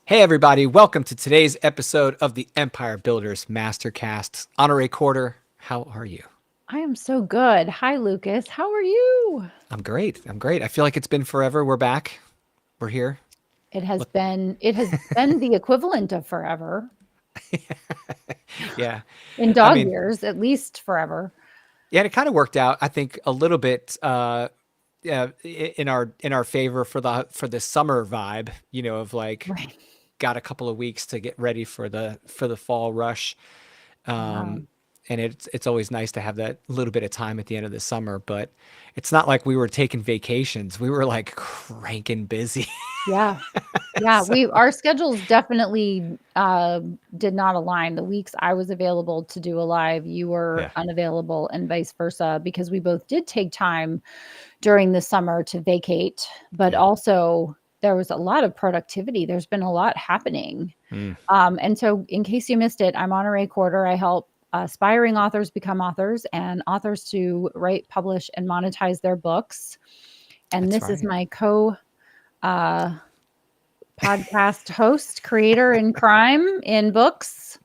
Hey, everybody. Welcome to today's episode of the Empire Builders Masterclass. Honoree Quarter, how are you? I am so good. Hi, Lucas. How are you? I'm great. I'm great. I feel like it's been forever. We're back. We're here. Look, It has been the equivalent of forever yeah. in I dog mean, years, at least forever. yeah, and it kind of worked out, I think, a little bit yeah, in our favor for the summer vibe, of like Right. got a couple of weeks to get ready for the fall rush. Yeah. And it's always nice to have that little bit of time at the end of the summer, but it's not like we were taking vacations. We were like cranking busy. Yeah. Yeah. So, Our schedules definitely did not align. The weeks I was available to do a live, you were yeah, unavailable, and vice versa, because we both did take time during the summer to vacate, but yeah. also there was a lot of productivity. There's been a lot happening. Mm, And so, in case you missed it, I'm Honoree Quarter. I help aspiring authors become authors and authors to write, publish, and monetize their books. And that's this is right. my co uh, podcast host, creator in crime, in books,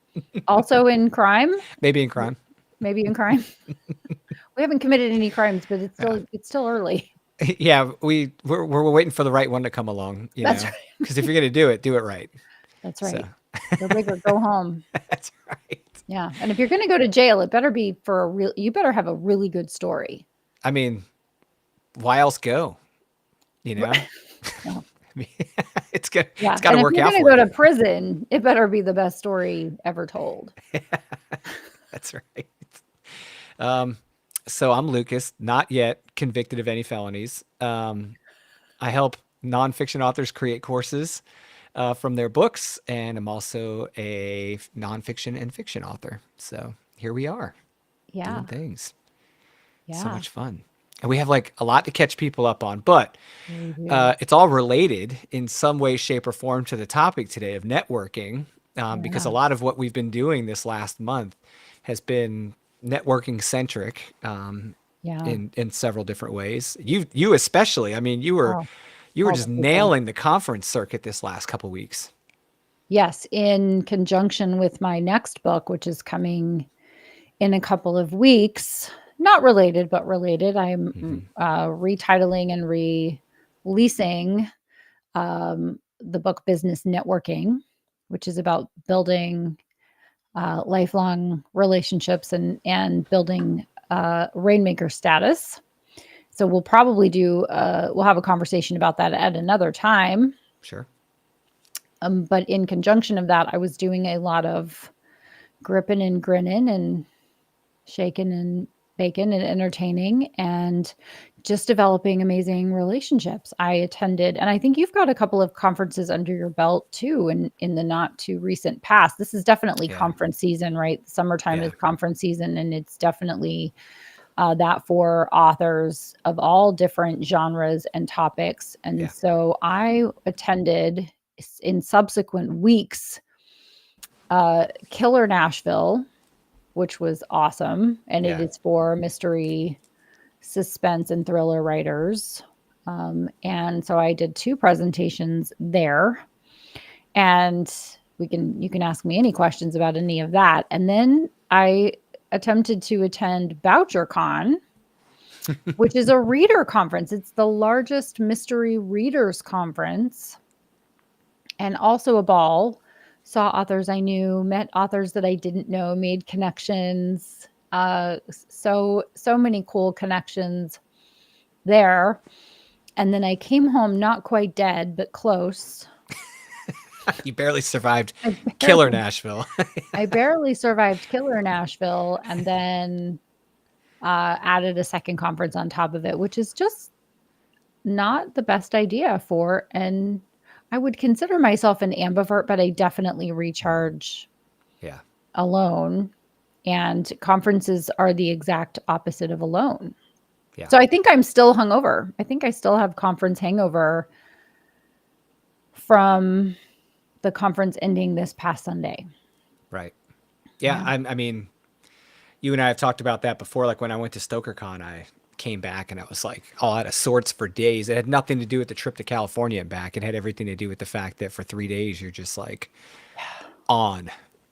also in crime, Maybe in crime. maybe in crime. We haven't committed any crimes, but Yeah, it's still early. yeah. We're waiting for the right one to come along, That's right. because if you're gonna do it right. That's So right. Go big or go home. that's right. Yeah. And if you're going to go to jail, it better be for a real, you better have a really good story. I mean, why else go? You know, Right. Yeah. I mean, it's good. It's Yeah, got and to if work you're out gonna for go you. to prison, it better be the best story ever told. That's right. Um, so I'm Lucas, not yet convicted of any felonies. I help nonfiction authors create courses from their books, and I'm also a nonfiction and fiction author. So here we are doing Yeah, things. So yeah, much fun. And we have like a lot to catch people up on, but we do. it's all related in some way, shape, or form to the topic today of networking, because a Yeah, lot of what we've been doing this last month has been networking centric yeah. in several different ways. You especially. I mean, Oh, you were all just the people. nailing the conference circuit this last couple weeks. Yes, in conjunction with my next book, which is coming in a couple of weeks. Not related, but related. I'm Hmm. retitling and releasing the book Business Networking, which is about building lifelong relationships and building rainmaker status. So we'll probably we'll have a conversation about that at another time. Sure. But in conjunction of that, I was doing a lot of gripping and grinning and shaking and baking and entertaining and just developing amazing relationships. I attended, and I think you've got a couple of conferences under your belt too in the not too recent past. This is definitely Yeah. conference season, right? Summertime Yeah. is conference season, and it's definitely that for authors of all different genres and topics. And Yeah. so I attended in subsequent weeks Killer Nashville, which was awesome. And it Yeah. is for mystery, suspense, and thriller writers. And so I did two presentations there. And you can ask me any questions about any of that. And then I attempted to attend BoucherCon, which is a reader conference. It's the largest mystery readers conference and also a ball. Saw authors I knew, met authors that I didn't know, made connections. So many cool connections there. And then I came home not quite dead, but close. You barely survived I Killer barely Nashville. I barely survived Killer Nashville, and then added a second conference on top of it, which is just not the best idea for. And I would consider myself an ambivert, but I definitely recharge Yeah. alone. And conferences are the exact opposite of alone. Yeah. So I think I'm still hungover. I think I still have conference hangover from the conference ending this past Sunday. Right. Yeah. Yeah. I mean, you and I have talked about that before. Like when I went to StokerCon, I came back and I was like all out of sorts for days. It had nothing to do with the trip to California and back. It had everything to do with the fact that for 3 days you're just like on,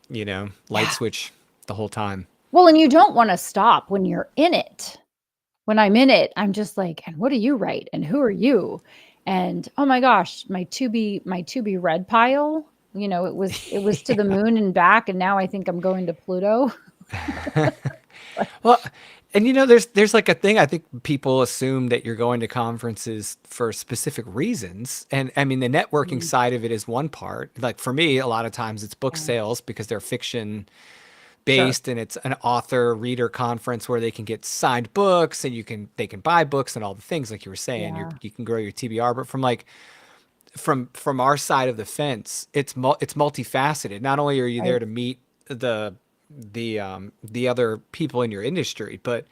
light Yeah. switch the whole time. Well, and you don't want to stop when you're in it. When I'm in it, I'm just like, and what do you write? And who are you? And oh my gosh, my to be read pile, it was to the Yeah. moon and back. And now I think I'm going to Pluto. Well, and there's like a thing. I think people assume that you're going to conferences for specific reasons. And I mean, the networking Mm, side of it is one part. Like for me, a lot of times it's book yeah, sales because they're fiction sure. based and it's an author reader conference where they can get signed books and they can buy books and all the things like you were saying. Yeah. You can grow your TBR, but from our side of the fence, it's multifaceted. Not only are you there Right. to meet the other people in your industry, but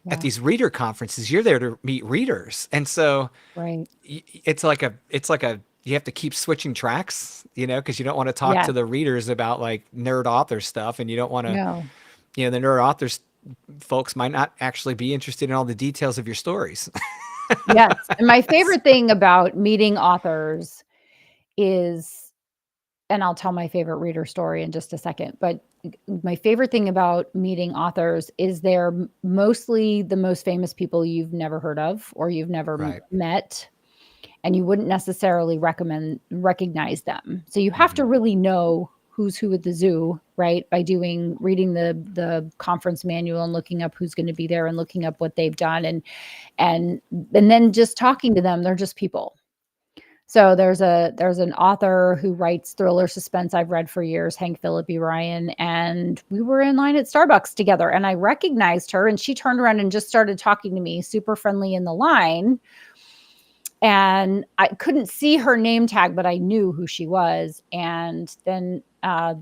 at Yeah. these reader conferences, you're there to meet readers, and so Right. it's like a you have to keep switching tracks, because you don't want to talk Yeah. to the readers about like nerd author stuff, and you don't want to, No. the nerd authors folks might not actually be interested in all the details of your stories. Yes. And my favorite thing about meeting authors is, and I'll tell my favorite reader story in just a second, but my favorite thing about meeting authors is they're mostly the most famous people you've never heard of or you've never Right. met, and you wouldn't necessarily recognize them. So you have to Hmm. really know who's who at the zoo, right? By reading the conference manual and looking up who's going to be there and looking up what they've done, and and then just talking to them. They're just people. So there's an author who writes thriller suspense I've read for years, Hank Philippi Ryan, and we were in line at Starbucks together, and I recognized her, and she turned around and just started talking to me, super friendly in the line, and I couldn't see her name tag, but I knew who she was. And then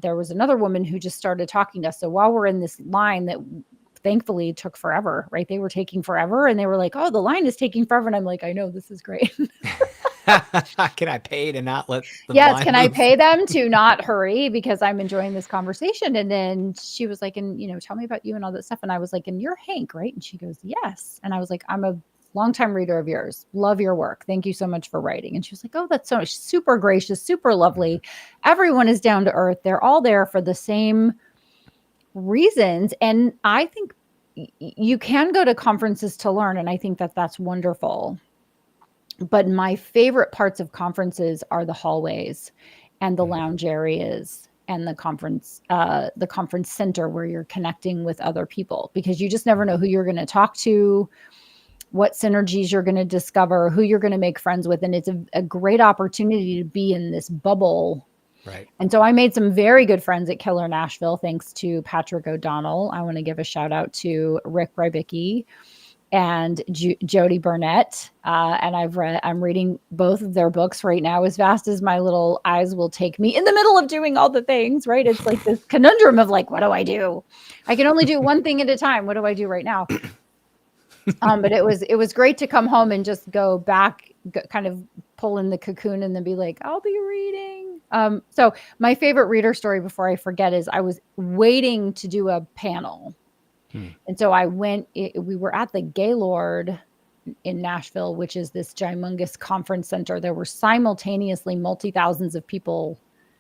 there was another woman who just started talking to us. So while we're in this line that thankfully took forever, right? They were taking forever, and they were like, "Oh, the line is taking forever," and I'm like, "I know, this is great." Can I pay to not let the Yes, line can I move? pay them to not hurry because I'm enjoying this conversation? And then she was like, and tell me about you and all that stuff. And I was like, and you're Hank, right? And she goes, yes. And I was like, I'm a longtime reader of yours. Love your work. Thank you so much for writing. And she was like, oh, that's so super gracious, super lovely. Everyone is down to earth. They're all there for the same reasons. And I think you can go to conferences to learn. And I think that that's wonderful. But my favorite parts of conferences are the hallways and the Mhm. lounge areas and the conference center where you're connecting with other people, because you just never know who you're going to talk to, what synergies you're going to discover, who you're going to make friends with. And it's a great opportunity to be in this bubble. Right. And so I made some very good friends at Killer Nashville, thanks to Patrick O'Donnell. I want to give a shout out to Rick Rybicki and Jody Burnett. And I'm reading both of their books right now as fast as my little eyes will take me in the middle of doing all the things, right? It's like this conundrum of like, what do I do? I can only do one thing at a time. What do I do right now? But it was great to come home and just go back, kind of pull in the cocoon and then be like, I'll be reading. So my favorite reader story before I forget is I was waiting to do a panel. Hmm. And so we were at the Gaylord in Nashville, which is this humongous conference center. There were simultaneously multi-thousands of people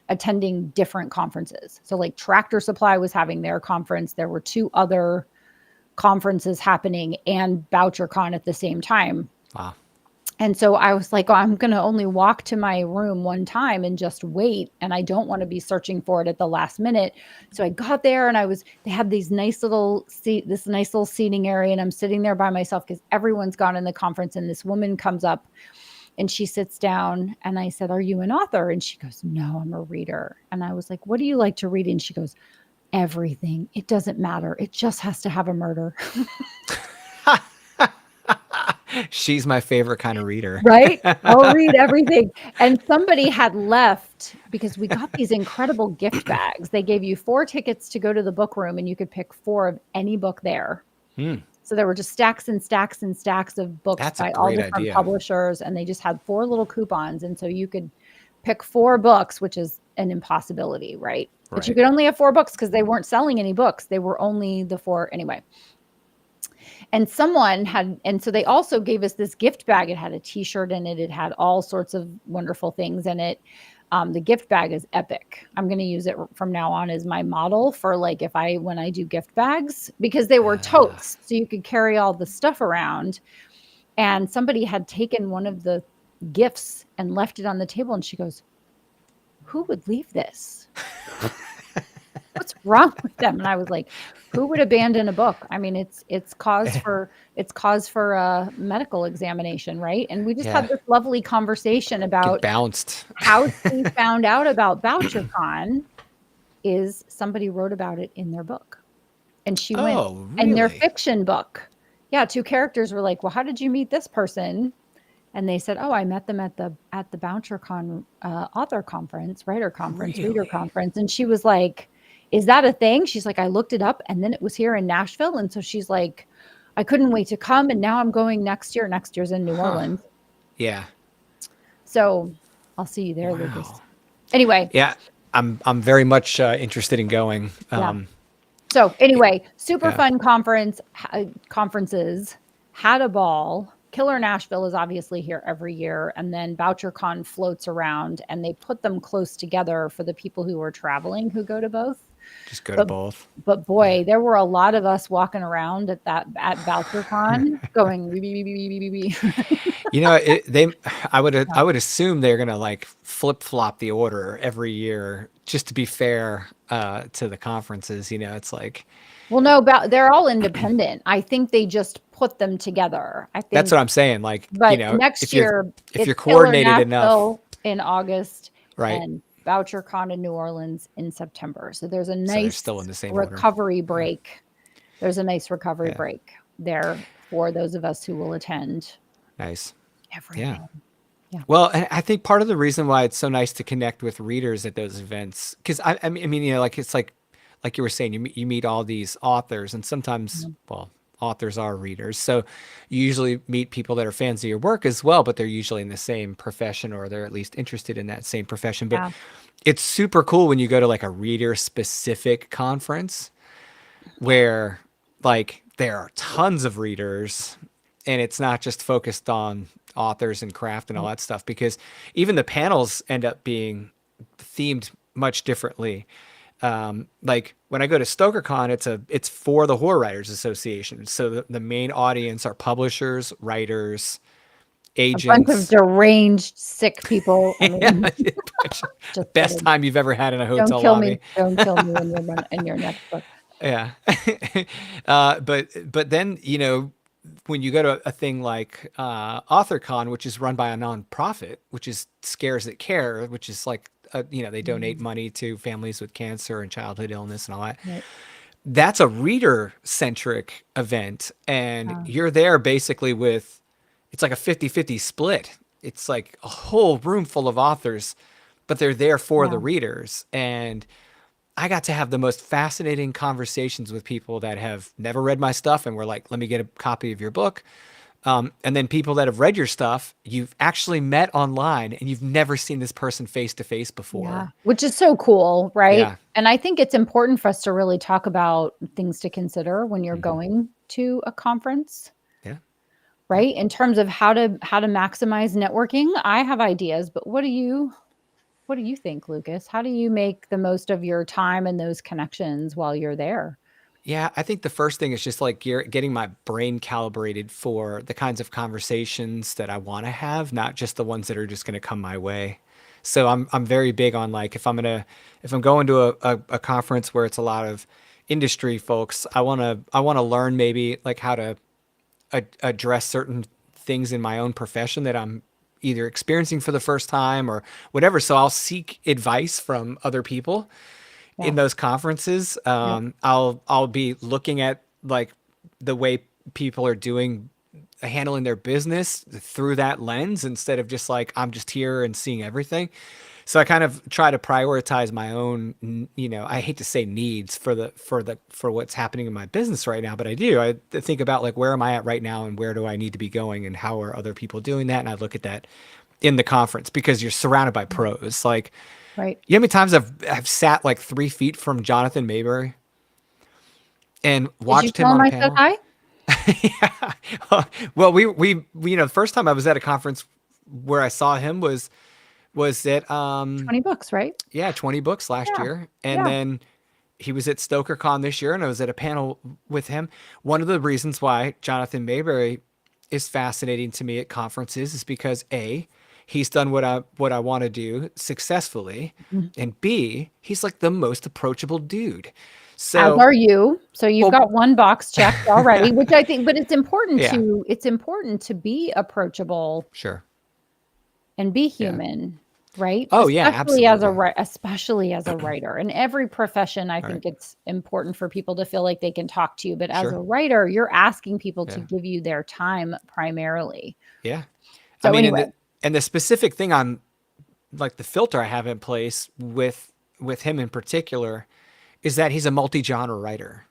attending different conferences. So like Tractor Supply was having their conference. There were two other conferences happening and BoucherCon at the same time. Wow. And so I was like, oh, I'm going to only walk to my room one time and just wait. And I don't want to be searching for it at the last minute. So I got there and they had this nice little seating area. And I'm sitting there by myself because everyone's gone in the conference. And this woman comes up and she sits down and I said, are you an author? And she goes, no, I'm a reader. And I was like, what do you like to read? And she goes, everything. It doesn't matter. It just has to have a murder. She's my favorite kind of reader. Right? I'll read everything. And somebody had left because we got these incredible gift bags. They gave you 4 tickets to go to the book room and you could pick 4 of any book there. Hmm. So there were just stacks and stacks and stacks of books That's a by all great different idea. publishers. And they just had 4 little coupons. And so you could pick 4 books, which is an impossibility, right? But you Right. could only have 4 books because they weren't selling any books. They were only the 4 anyway. and someone had, and so they also gave us this gift bag. It had a t-shirt in it. It had all sorts of wonderful things in it. The gift bag is epic. I'm going to use it from now on as my model for like when I do gift bags, because they were totes, so you could carry all the stuff around. And somebody had taken one of the gifts and left it on the table, and she goes, "Who would leave this? What's wrong with them?" And I was like, "Who would abandon a book? I mean, it's cause for a medical examination, right?" And we just Yeah. had this lovely conversation Get about bounced. how she found out about VoucherCon is somebody wrote about it in their book. And she went, Oh, and their really? fiction book. Yeah, two characters were like, "Well, how did you meet this person?" And they said, "Oh, I met them at the VoucherCon author conference, writer conference, reader Really? conference." And she was like, "Is that a thing?" She's like, "I looked it up, and then it was here in Nashville." And so she's like, "I couldn't wait to come, and now I'm going next year. Next year's in New Huh. Orleans." Yeah. So I'll see you there, Lucas. Wow. Anyway, Yeah. I'm very much interested in going. yeah. So anyway, super Yeah. fun conferences, had a ball. Killer Nashville is obviously here every year, and then VoucherCon floats around, and they put them close together for the people who are traveling who go to both. Just go to But both. but Yeah. boy, there were a lot of us walking around at VoucherCon going You know, Yeah. I would assume they're gonna like flip flop the order every year just to be fair to the conferences. You know, it's like Well, no, they're all independent. I think they just put them together. I that's think, what I'm saying. Like, you but know, next year if you're it's Killer coordinated enough, Nashville in August right? and VoucherCon in New Orleans in September. So there's a So they're nice still in the same order. recovery Yeah. break. There's a nice recovery Yeah. break there for those of us who will attend Nice. Yeah. everything. Yeah. Well, and I think part of the reason why it's so nice to connect with readers at those events, because I mean, you know, like it's like you were saying, you meet all these authors, and sometimes, Mhm. well, authors are readers, so you usually meet people that are fans of your work as well, but they're usually in the same profession, or they're at least interested in that same profession. But Yeah. it's super cool when you go to like a reader specific conference where like there are tons of readers and it's not just focused on authors and craft and all Right. that stuff, because even the panels end up being themed much differently. Like when I go to StokerCon, it's for the Horror Writers Association, so the main audience are publishers, writers, A bunch of agents. deranged, sick people. I Yeah, mean, the just best kidding. time you've ever had in a Don't hotel kill me. lobby. Don't kill me in your next book. Yeah. But then, you know, when you go to a thing like AuthorCon, which is run by a nonprofit, which is Scares That Care, which is like, you know, they donate Mm, money to families with cancer and childhood illness and all that. right. That's a reader centric event. And Uh, you're there basically with, it's like a 50-50 split. It's like a whole room full of authors, but they're there for the yeah. readers. And I got to have the most fascinating conversations with people that have never read my stuff and were like, let me get a copy of your book. And then people that have read your stuff, you've actually met online and you've never seen this person face to face Yeah. before. Which is so cool, right? Yeah. And I think it's important for us to really talk about things to consider when you're Hmm. going to a conference, Yeah. Yeah. right? In terms of how to maximize networking. I have ideas, but what do you think, Lucas? How do you make the most of your time and those connections while you're there? Yeah. I think the first thing is just like getting my brain calibrated for the kinds of conversations that I want to have, not just the ones that are just going to come my way. So I'm very big on like if I'm going to a conference where it's a lot of industry folks, I want to learn maybe like how to address certain things in my own profession that I'm either experiencing for the first time or whatever. So I'll seek advice from other people Yeah. in those conferences. Yep. I'll be looking at like the way people are doing handling their business through that lens instead of just like I'm just here and seeing everything. So I kind of try to prioritize my own, you know, I hate to say needs for what's happening in my business right now, but I do. I think about like where am I at right now and where do I need to be going and how are other people doing that? And I look at that in the conference because you're surrounded by pros. Like, Right. you know how many times I've sat like 3 feet from Jonathan Mayberry and Did you watched him tell him on a I said panel? hi? Yeah. Well, the first time I was at a conference where I saw him was at 20 books, right? yeah, 20 books last Yeah. year. And Yeah. then he was at StokerCon this year and I was at a panel with him. One of the reasons why Jonathan Mayberry is fascinating to me at conferences is because A, he's done what I want to do successfully, Mhm. and B, he's like the most approachable dude. As So, are you. So you've well, got one box checked already, which I think, but yeah, it's important to be approachable sure. and be Yeah. human, right? Oh, yeah, absolutely. Especially as a writer. In every profession, I All right. think it's important for people to feel like they can talk to you, but as a Sure. writer, you're asking people to Yeah. give you their time primarily. Yeah. I So mean, anyway, and the specific thing on like the filter I have in place with him in particular is that he's a multi-genre writer.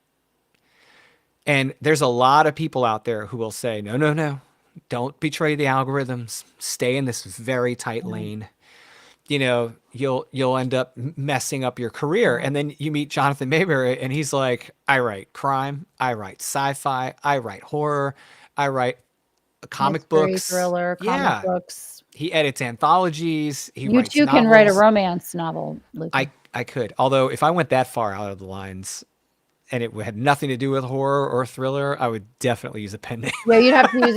And there's a lot of people out there who will say, no, no, no, don't betray the algorithms. Stay in this very tight yeah, lane. You'll end up messing up your career. yeah. And then you meet Jonathan Mayberry, and he's like, I write crime, I write sci-fi, I write horror, I write comic Mystery, books. thriller, comic Yeah, books. he edits anthologies, he You writes too can write a novels. romance novel, Lucas. I could, although if I went that far out of the lines and it had nothing to do with horror or thriller, I would definitely use a pen name. Yeah, you'd have to use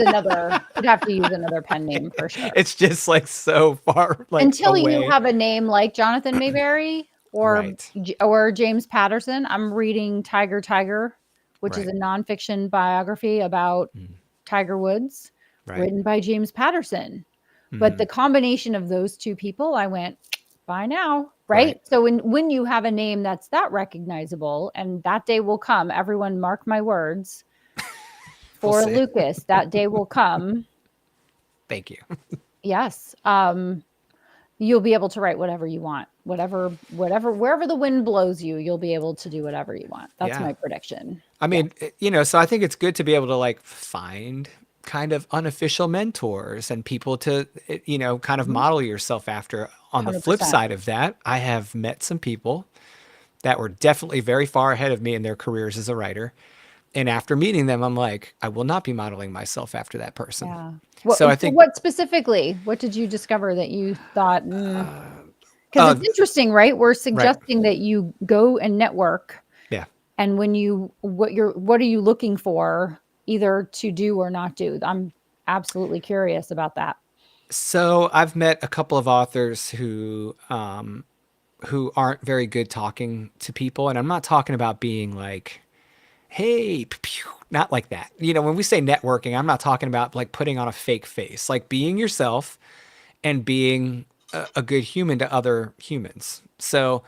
another pen name for sure. It's just like so far like Until you away. have a name like Jonathan Mayberry Right. or James Patterson. I'm reading Tiger Tiger, which is Right. a nonfiction biography about Mm. Tiger Woods, Right. written by James Patterson. But Hmm. the combination of those two people, I went, bye now. Right. Right. So when you have a name that's that recognizable, and that day will come, everyone mark my words, We'll for see. Lucas, that day will come. Thank you. Yes. You'll be able to write whatever you want. Wherever the wind blows you, you'll be able to do whatever you want. That's Yeah. my prediction. I Yeah. mean, so I think it's good to be able to like find kind of unofficial mentors and people to, kind of Mhm. model yourself after. On the flip 100%. side of that, I have met some people that were definitely very far ahead of me in their careers as a writer. And after meeting them, I'm like, I will not be modeling myself after that person. Yeah. So I So think, what specifically? What did you discover that you thought? Because uh, it's interesting, right? We're right. suggesting that you go and network, Yeah. and what are you looking for, either to do or not do? I'm absolutely curious about that. So I've met a couple of authors who aren't very good talking to people, and I'm not talking about being like, "Hey," pew, not like that. When we say networking, I'm not talking about like putting on a fake face, like being yourself and being a good human to other humans. So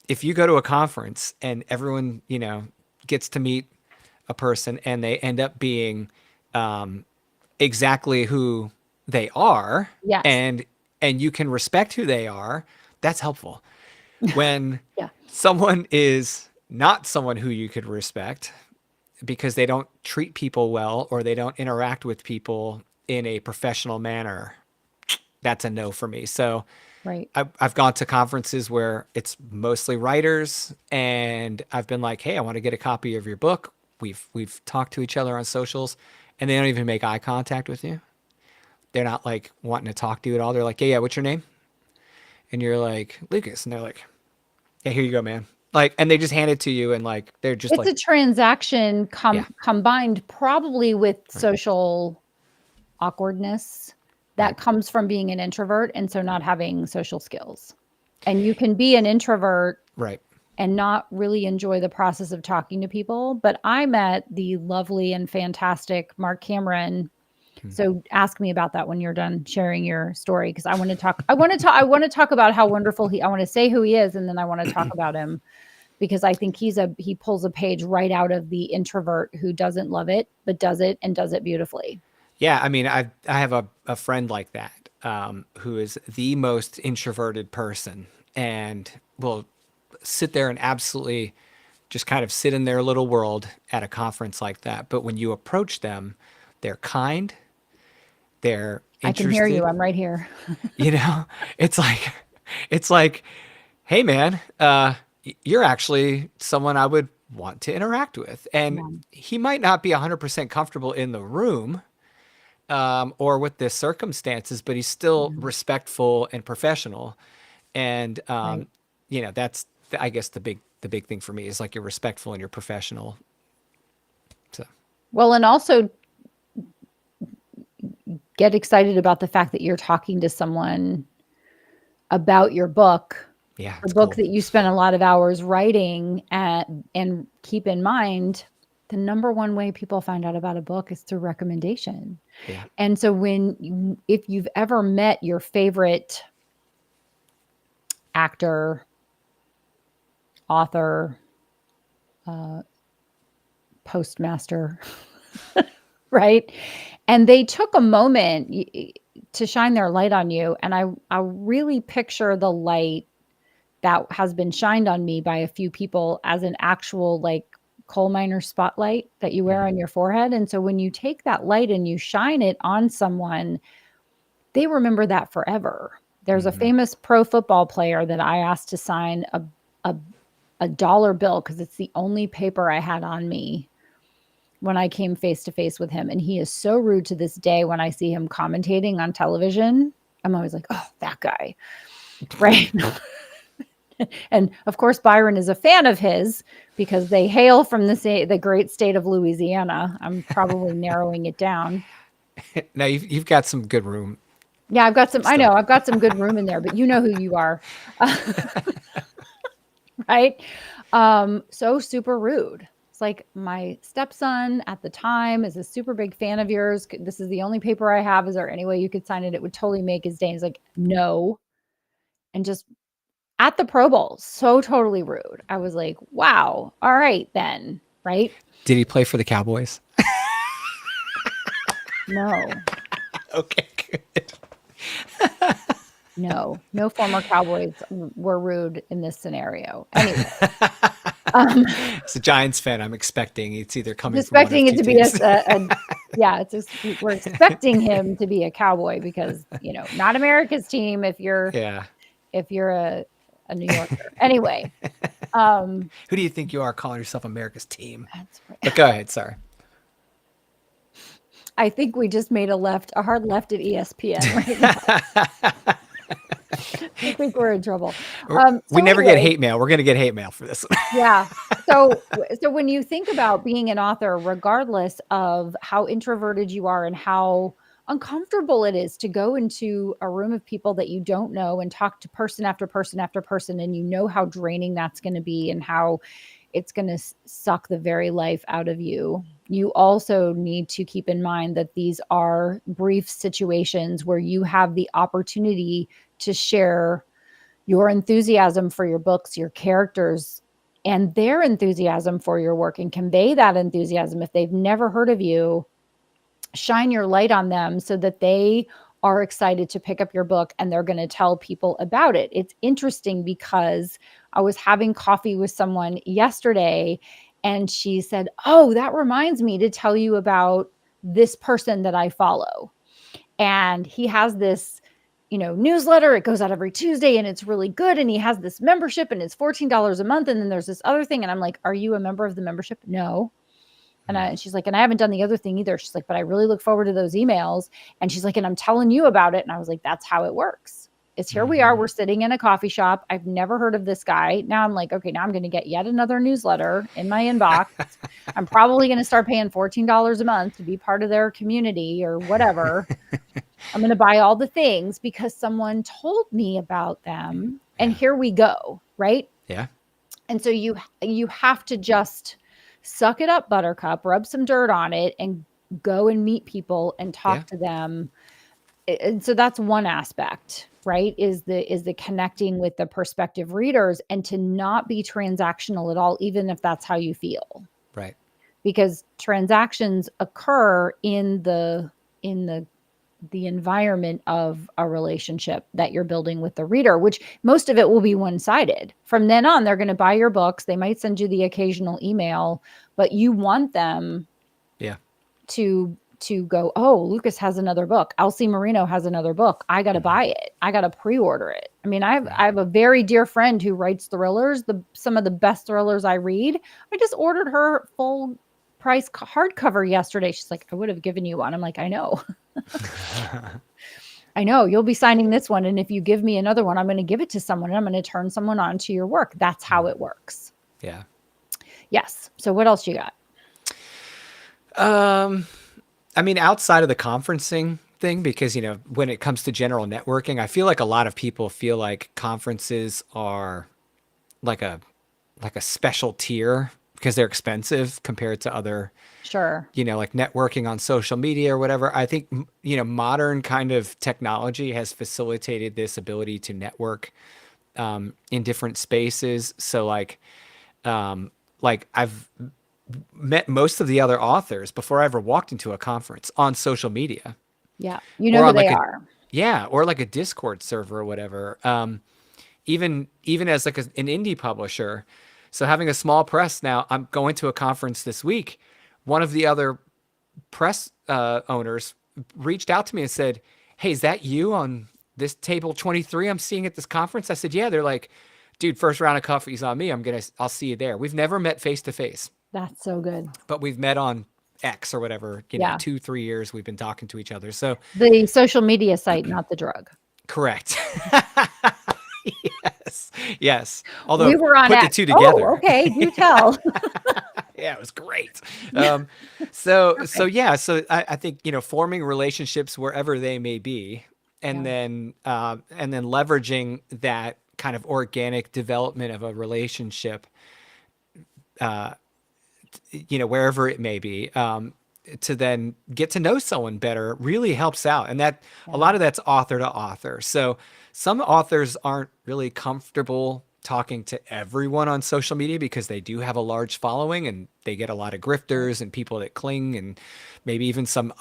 if you go to a conference and everyone, gets to meet a person and they end up being exactly who they are, Yes. and you can respect who they are, that's helpful. When Yeah. someone is not someone who you could respect because they don't treat people well or they don't interact with people in a professional manner, that's a no for me. So Right. I've gone to conferences where it's mostly writers, and I've been like, "Hey, I want to get a copy of your book." We've talked to each other on socials, and they don't even make eye contact with you. They're not like wanting to talk to you at all. They're like, "Yeah, yeah, what's your name?" And you're like, "Lucas," and they're like, "Yeah, here you go, man." Like, and they just hand it to you, and like they're just It's like, a transaction "Yeah, combined probably with right, social awkwardness that right, comes from being an introvert and so not having social skills. And you can be an introvert right." and not really enjoy the process of talking to people. But I met the lovely and fantastic Mark Cameron. Hmm. So ask me about that when you're done sharing your story, because I want to talk. I want to talk about how wonderful he. I want to say who he is, and then I want to talk about him, because I think he pulls a page right out of the introvert who doesn't love it but does it, and does it beautifully. Yeah, I mean, I have a friend like that, who is the most introverted person and will sit there and absolutely just kind of sit in their little world at a conference like that. But when you approach them, they're kind, they're I can hear you. interested, I'm right here. you know, it's like, hey man, you're actually someone I would want to interact with. And Yeah. he might not be 100% comfortable in the room, or with the circumstances, but he's still Yeah. respectful and professional. And Right. that's I guess the big thing for me is like you're respectful and you're professional. So Well, and also get excited about the fact that you're talking to someone about your book, yeah, the it's book cool. that you spent a lot of hours writing, and keep in mind the number one way people find out about a book is through recommendation. Yeah. And so if you've ever met your favorite actor, author, uh, postmaster, right? And they took a moment to shine their light on you. And I really picture the light that has been shined on me by a few people as an actual like coal miner spotlight that you wear Mhm. on your forehead. And so when you take that light and you shine it on someone, they remember that forever. There's a Mhm. famous pro football player that I asked to sign a, a dollar bill because it's the only paper I had on me when I came face to face with him. And he is so rude to this day when I see him commentating on television. I'm always like, oh, that guy. Right. And of course, Byron is a fan of his because they hail from the great state of Louisiana. I'm probably narrowing it down. Now you've got some good room Yeah, I still. know, I've got some good room in there, but you know who you are. Right? So super rude. It's like my stepson at the time is a super big fan of yours. This is the only paper I have. Is there any way you could sign it? It would totally make his day. He's like, no. And just at the Pro Bowl, so totally rude. I was like, wow, all right then. Right? Did he play for the Cowboys? No, Okay, good. no former Cowboys were rude in this scenario. Anyway, um, As a Giants fan, I'm expecting it's either coming from one of expecting it two to be teams. yeah, we're expecting him to be a Cowboy because not America's team Yeah. if you're a New Yorker. Anyway, um, Who do you think you are calling yourself America's team? that's right. But go ahead. Sorry. I think we just made a hard left at ESPN right now. I think we're in trouble. We So never get anyway, hate mail. We're going to get hate mail for this one. yeah. So when you think about being an author, regardless of how introverted you are and how uncomfortable it is to go into a room of people that you don't know and talk to person after person after person, and you know how draining that's going to be and how it's going to suck the very life out of you. You also need to keep in mind that these are brief situations where you have the opportunity to share your enthusiasm for your books, your characters, and their enthusiasm for your work, and convey that enthusiasm. If they've never heard of you, shine your light on them so that they are excited to pick up your book and they're going to tell people about it. It's interesting because I was having coffee with someone yesterday and she said, "Oh, that reminds me to tell you about this person that I follow." And he has this newsletter. It goes out every Tuesday and it's really good. And he has this membership and it's $14 a month. And then there's this other thing. And I'm like, "Are you a member of the membership?" "No." And she's like, "And I haven't done the other thing either." She's like, "But I really look forward to those emails." And she's like, "And I'm telling you about it." And I was like, "That's how it works. It's here we are. Mm-hmm. We're sitting in a coffee shop. I've never heard of this guy." Now I'm like, okay, now I'm going to get yet another newsletter in my inbox. I'm probably going to start paying $14 a month to be part of their community or whatever. I'm going to buy all the things because someone told me about them. And Yeah. here we go. Right. Yeah. And so you have to just suck it up, buttercup, rub some dirt on it and go and meet people and Yeah. talk to them. And so that's one aspect, right? Is the connecting with the prospective readers and to not be transactional at all, even if that's how you feel. Right. Because transactions occur in the environment of a relationship that you're building with the reader, which most of it will be one-sided. From then on, they're going to buy your books. They might send you the occasional email, but you want them Yeah. to to go, oh, Lucas has another book. Elsie Marino has another book. I got to Mhm. buy it. I got to pre-order it. I mean, Right. I have a very dear friend who writes thrillers, some of the best thrillers I read. I just ordered her full price hardcover yesterday. She's like, I would have given you one. I'm like, I know. I know you'll be signing this one. And if you give me another one, I'm going to give it to someone and I'm going to turn someone on to your work. That's how it works. Yeah. Yes. So what else you got? Um, I mean, outside of the conferencing thing, because, when it comes to general networking, I feel like a lot of people feel like conferences are like a special tier because they're expensive compared to other, Sure. like networking on social media or whatever. I think, modern kind of technology has facilitated this ability to network in different spaces. So like I've met most of the other authors before I ever walked into a conference on social media Yeah. You know or who on they like a are. yeah, or like a Discord server or whatever. Even as like an indie publisher, so having a small press now, I'm going to a conference this week. One of the other press owners reached out to me and said, "Hey, is that you on this table 23 I'm seeing at this conference?" I said, "Yeah." They're like, "Dude, first round of coffee's on me. I'll see you there." We've never met face to face, That's so good. but we've met on X or whatever, Yeah. 2-3 years we've been talking to each other. So The social media site, not the drug. correct. Yes. Yes. We Although were on put the X. two Oh, together. okay. Do tell. Yeah, it was great. Um, so Perfect. yeah, so I think, forming relationships wherever they may be, Yeah. and then leveraging that kind of organic development of a relationship, wherever it may be, to then get to know someone better really helps out. And that a Yeah. lot of that's author to author. So some authors aren't really comfortable talking to everyone on social media because they do have a large following and they get a lot of Right. grifters and people that cling, and maybe even some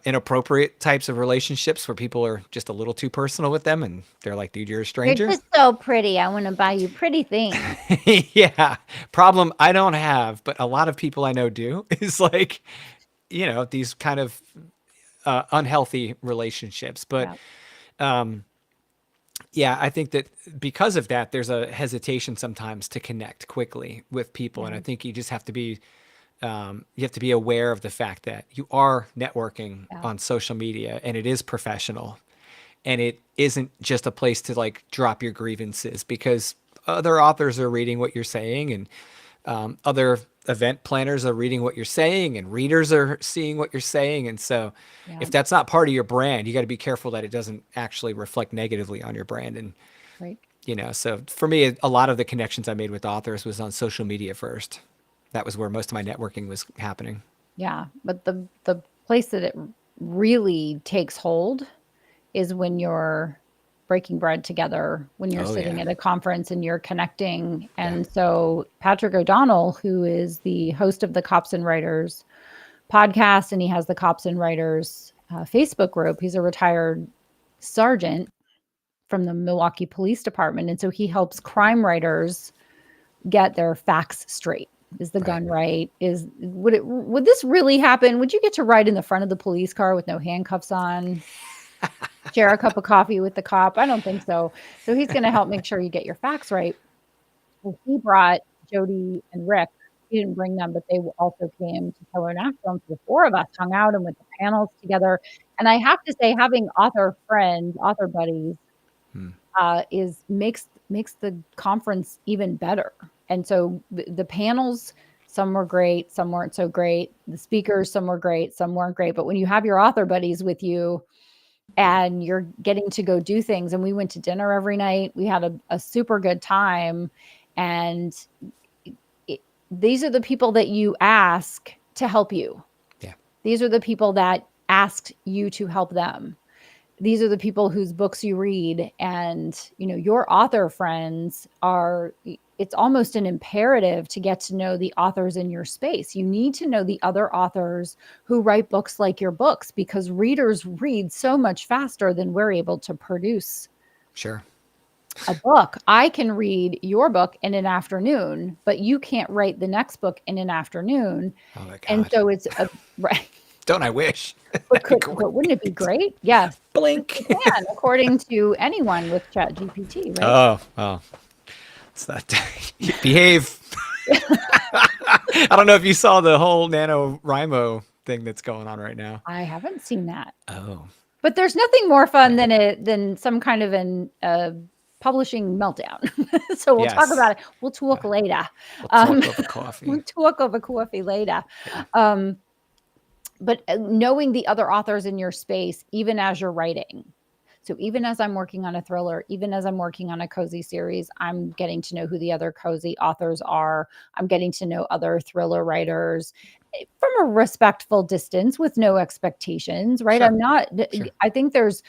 inappropriate types of relationships where people are just a little too personal with them and they're like, dude, you're a You're stranger. just so pretty. I want to buy you pretty things. Yeah. Problem I don't have, but a lot of people I know do is like, these kind of unhealthy relationships. But Yeah. yeah, I think that because of that, there's a hesitation sometimes to connect quickly with people. And Yeah. I think you have to be aware of the fact that you are networking Yeah. on social media and it is professional and it isn't just a place to like drop your grievances, because other authors are reading what you're saying, and other event planners are reading what you're saying, and readers are seeing what you're saying. And so Yeah. if that's not part of your brand, you got to be careful that it doesn't actually reflect negatively on your brand. And, Right. so for me, a lot of the connections I made with authors was on social media first. That was where most of my networking was happening. Yeah. But the place that it really takes hold is when you're breaking bread together, when you're Oh, sitting yeah. at a conference and you're connecting. Yeah. And so Patrick O'Donnell, who is the host of the Cops and Writers podcast, and he has the Cops and Writers Facebook group. He's a retired sergeant from the Milwaukee Police Department. And so he helps crime writers get their facts straight. Is the Right. gun right? Would this really happen? Would you get to ride in the front of the police car with no handcuffs on? Share a cup of coffee with the cop? I don't think so. So he's going to help make sure you get your facts right. Well, he brought Jody and Rick. He didn't bring them, but they also came to Pillar National. And so the four of us hung out and went to panels together. And I have to say, having author friends, author buddies, Hmm. is makes the conference even better. And so the panels, some were great, some weren't so great. The speakers, some were great, some weren't great. But when you have your author buddies with you and you're getting to go do things, and we went to dinner every night, we had a super good time. And these are the people that you ask to help you. Yeah. These are the people that asked you to help them. These are the people whose books you read, and your author friends are, it's almost an imperative to get to know the authors in your space. You need to know the other authors who write books like your books, because readers read so much faster than we're able to produce Sure. a book. I can read your book in an afternoon, but you can't write the next book in an afternoon. Oh my And God. so it's a right. Don't I wish? But That'd be great. wouldn't it be great? Yes, Blink. you can, according to anyone with ChatGPT, right? Oh, oh, it's not. Behave. I don't know if you saw the whole NaNoWriMo thing that's going on right now. I haven't seen that. Oh, But there's nothing more fun yeah. than some kind of an publishing meltdown. So we'll talk Yes. about it. We'll talk later. We'll Um, talk over coffee. we'll talk over coffee later. Yeah. Um, but knowing the other authors in your space, even as you're writing. So even as I'm working on a thriller, even as I'm working on a cozy series, I'm getting to know who the other cozy authors are. I'm getting to know other thriller writers from a respectful distance with no expectations, right? Sure. I'm not Sure. I think there's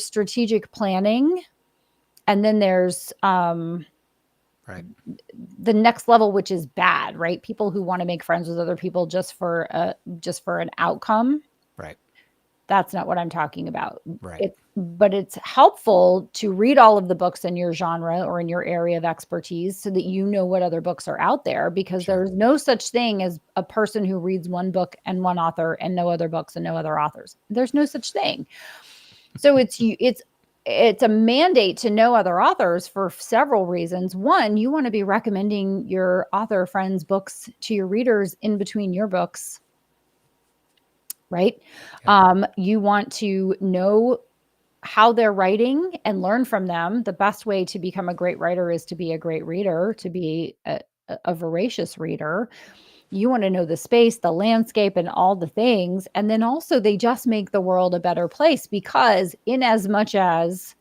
strategic planning, and then there's Right. the next level, which is bad, right? People who want to make friends with other people just for an outcome. Right. That's not what I'm talking about. Right. But it's helpful to read all of the books in your genre or in your area of expertise so that you know what other books are out there, because Sure. there's no such thing as a person who reads one book and one author and no other books and no other authors. There's no such thing. So it's a mandate to know other authors for several reasons. One, you want to be recommending your author friends' books to your readers in between your books, right? Yep. You want to know how they're writing and learn from them. The best way to become a great writer is to be a great reader, to be a voracious reader. You want to know the space, the landscape, and all the things. And then also, they just make the world a better place, because in as much as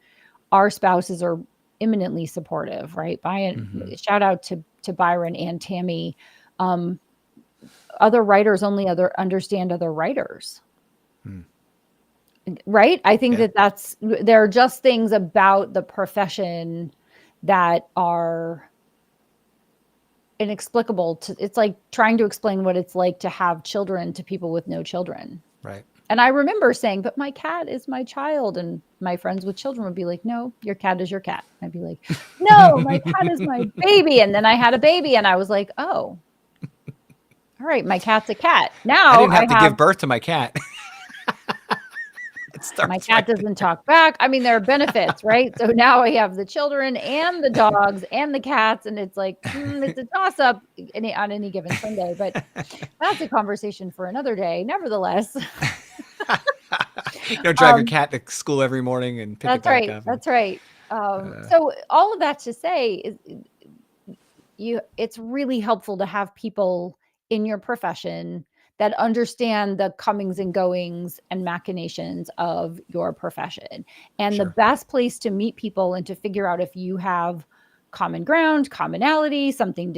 our spouses are imminently supportive, right? Mm-hmm. Shout out to Byron and Tammy. Um, Other writers only understand other writers, Hmm. right? I think Yeah. there are just things about the profession that are inexplicable to. It's like trying to explain what it's like to have children to people with no children. Right. And I remember saying, but my cat is my child. And my friends with children would be like, no, your cat is your cat. I'd be like, no, my cat is my baby. And then I had a baby and I was like, oh, all right, my cat's a cat. I Now didn't I have to have give birth to my cat. It my starts cat right there. doesn't talk back. I mean, there are benefits, right? So now I have the children and the dogs and the cats, and it's like it's a toss up on any given Sunday. But that's a conversation for another day. Nevertheless, You know, drive your um, cat to school every morning and pick it that's back right. up. And, That's right. uh, So all of that to say is it's really helpful to have people in your profession that understand the comings and goings and machinations of your profession. And the sure. best place to meet people and to figure out if you have common ground, commonality, something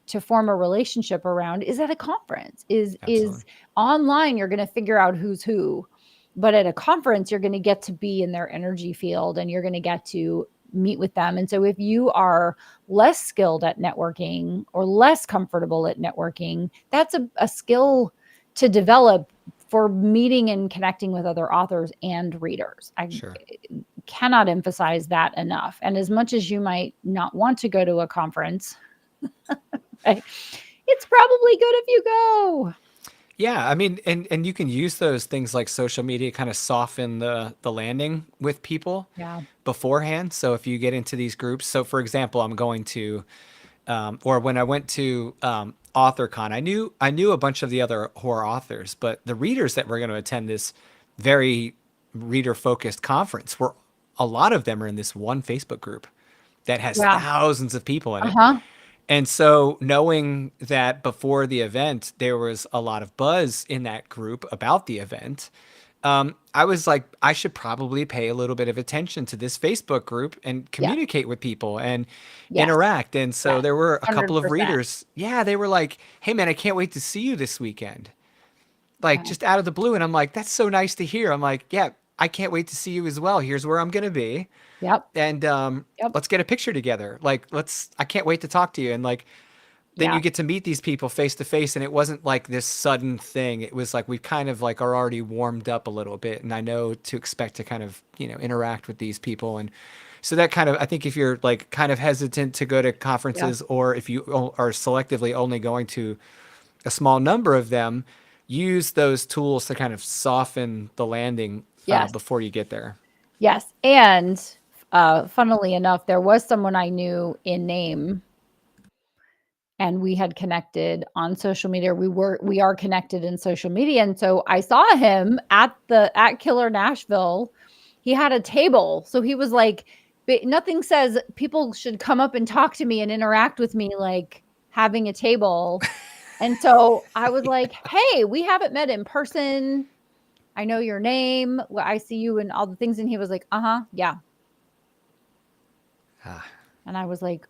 to form a relationship around is at a conference. Is Absolutely. online you're going to figure out who's who, but at a conference you're going to get to be in their energy field and you're going to get to meet with them. And so if you are less skilled at networking or less comfortable at networking, that's a skill to develop for meeting and connecting with other authors and readers. I Sure. cannot emphasize that enough. And as much as you might not want to go to a conference, right, it's probably good if you go. Yeah, I mean, and you can use those things like social media kind of soften the landing with people Yeah. beforehand. So if you get into these groups, so for example, I'm going to, or when I went to AuthorCon, I knew a bunch of the other horror authors, but the readers that were going to attend this very reader focused conference were a lot of them are in this one Facebook group that has Yeah. thousands of people in it. Uh-huh. And so knowing that before the event, there was a lot of buzz in that group about the event, I was like, I should probably pay a little bit of attention to this Facebook group and Yeah. communicate with people and Yes. interact. And so Yes. there were a couple of 100%. readers. Yeah, they were like, hey, man, I can't wait to see you this weekend. Like Yeah. just out of the blue. And I'm like, that's so nice to hear. I'm like, yeah, I can't wait to see you as well. Here's where I'm going to be. Yep. And Yep. let's get a picture together. Like, I can't wait to talk to you. And like, then Yeah. you get to meet these people face to face, and it wasn't like this sudden thing. It was like we kind of like are already warmed up a little bit, and I know to expect to kind of interact with these people. And so that kind of, I think if you're like kind of hesitant to go to Yeah. conferences, or if you are selectively only going to a small number of them use those tools to kind of soften the landing Yes. before you get there. Yes. And funnily enough, there was someone I knew in name, and we had connected on social media. We are connected in social media. And so I saw him at Killer Nashville. He had a table. So he was like, nothing says people should come up and talk to me and interact with me like having a table. And so I was like, hey, we haven't met in person. I know your name. I see you and all the things. And he was like, yeah. And I was like,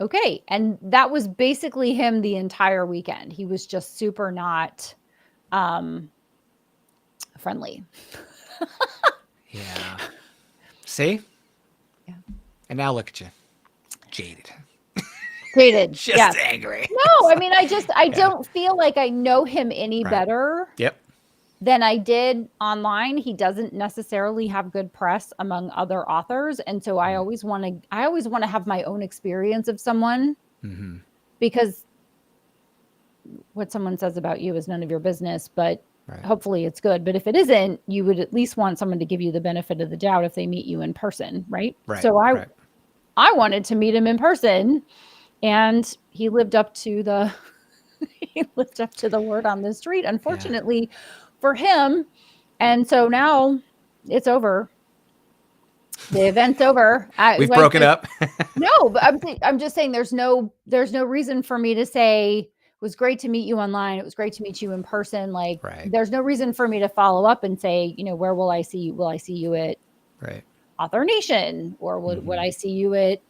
okay. And that was basically him the entire weekend. He was just super not friendly. Yeah. See? Yeah. And now look at you. Jaded. Jaded. Just yes. angry. No, I mean, I don't feel like I know him any better. Yep. Than I did online. He doesn't necessarily have good press among other authors. And so I always want to have my own experience of someone, because what someone says about you is none of your business, but hopefully it's good. But if it isn't, you would at least want someone to give you the benefit of the doubt if they meet you in person. Right. So I wanted to meet him in person, and he lived up to the word on the street, unfortunately for him. And so now it's over. The event's over. We've broken up. No, but I'm just saying there's no reason for me to say it was great to meet you online. It was great to meet you in person. Like there's no reason for me to follow up and say, where will I see you? Will I see you at Author Nation, or would I see you at,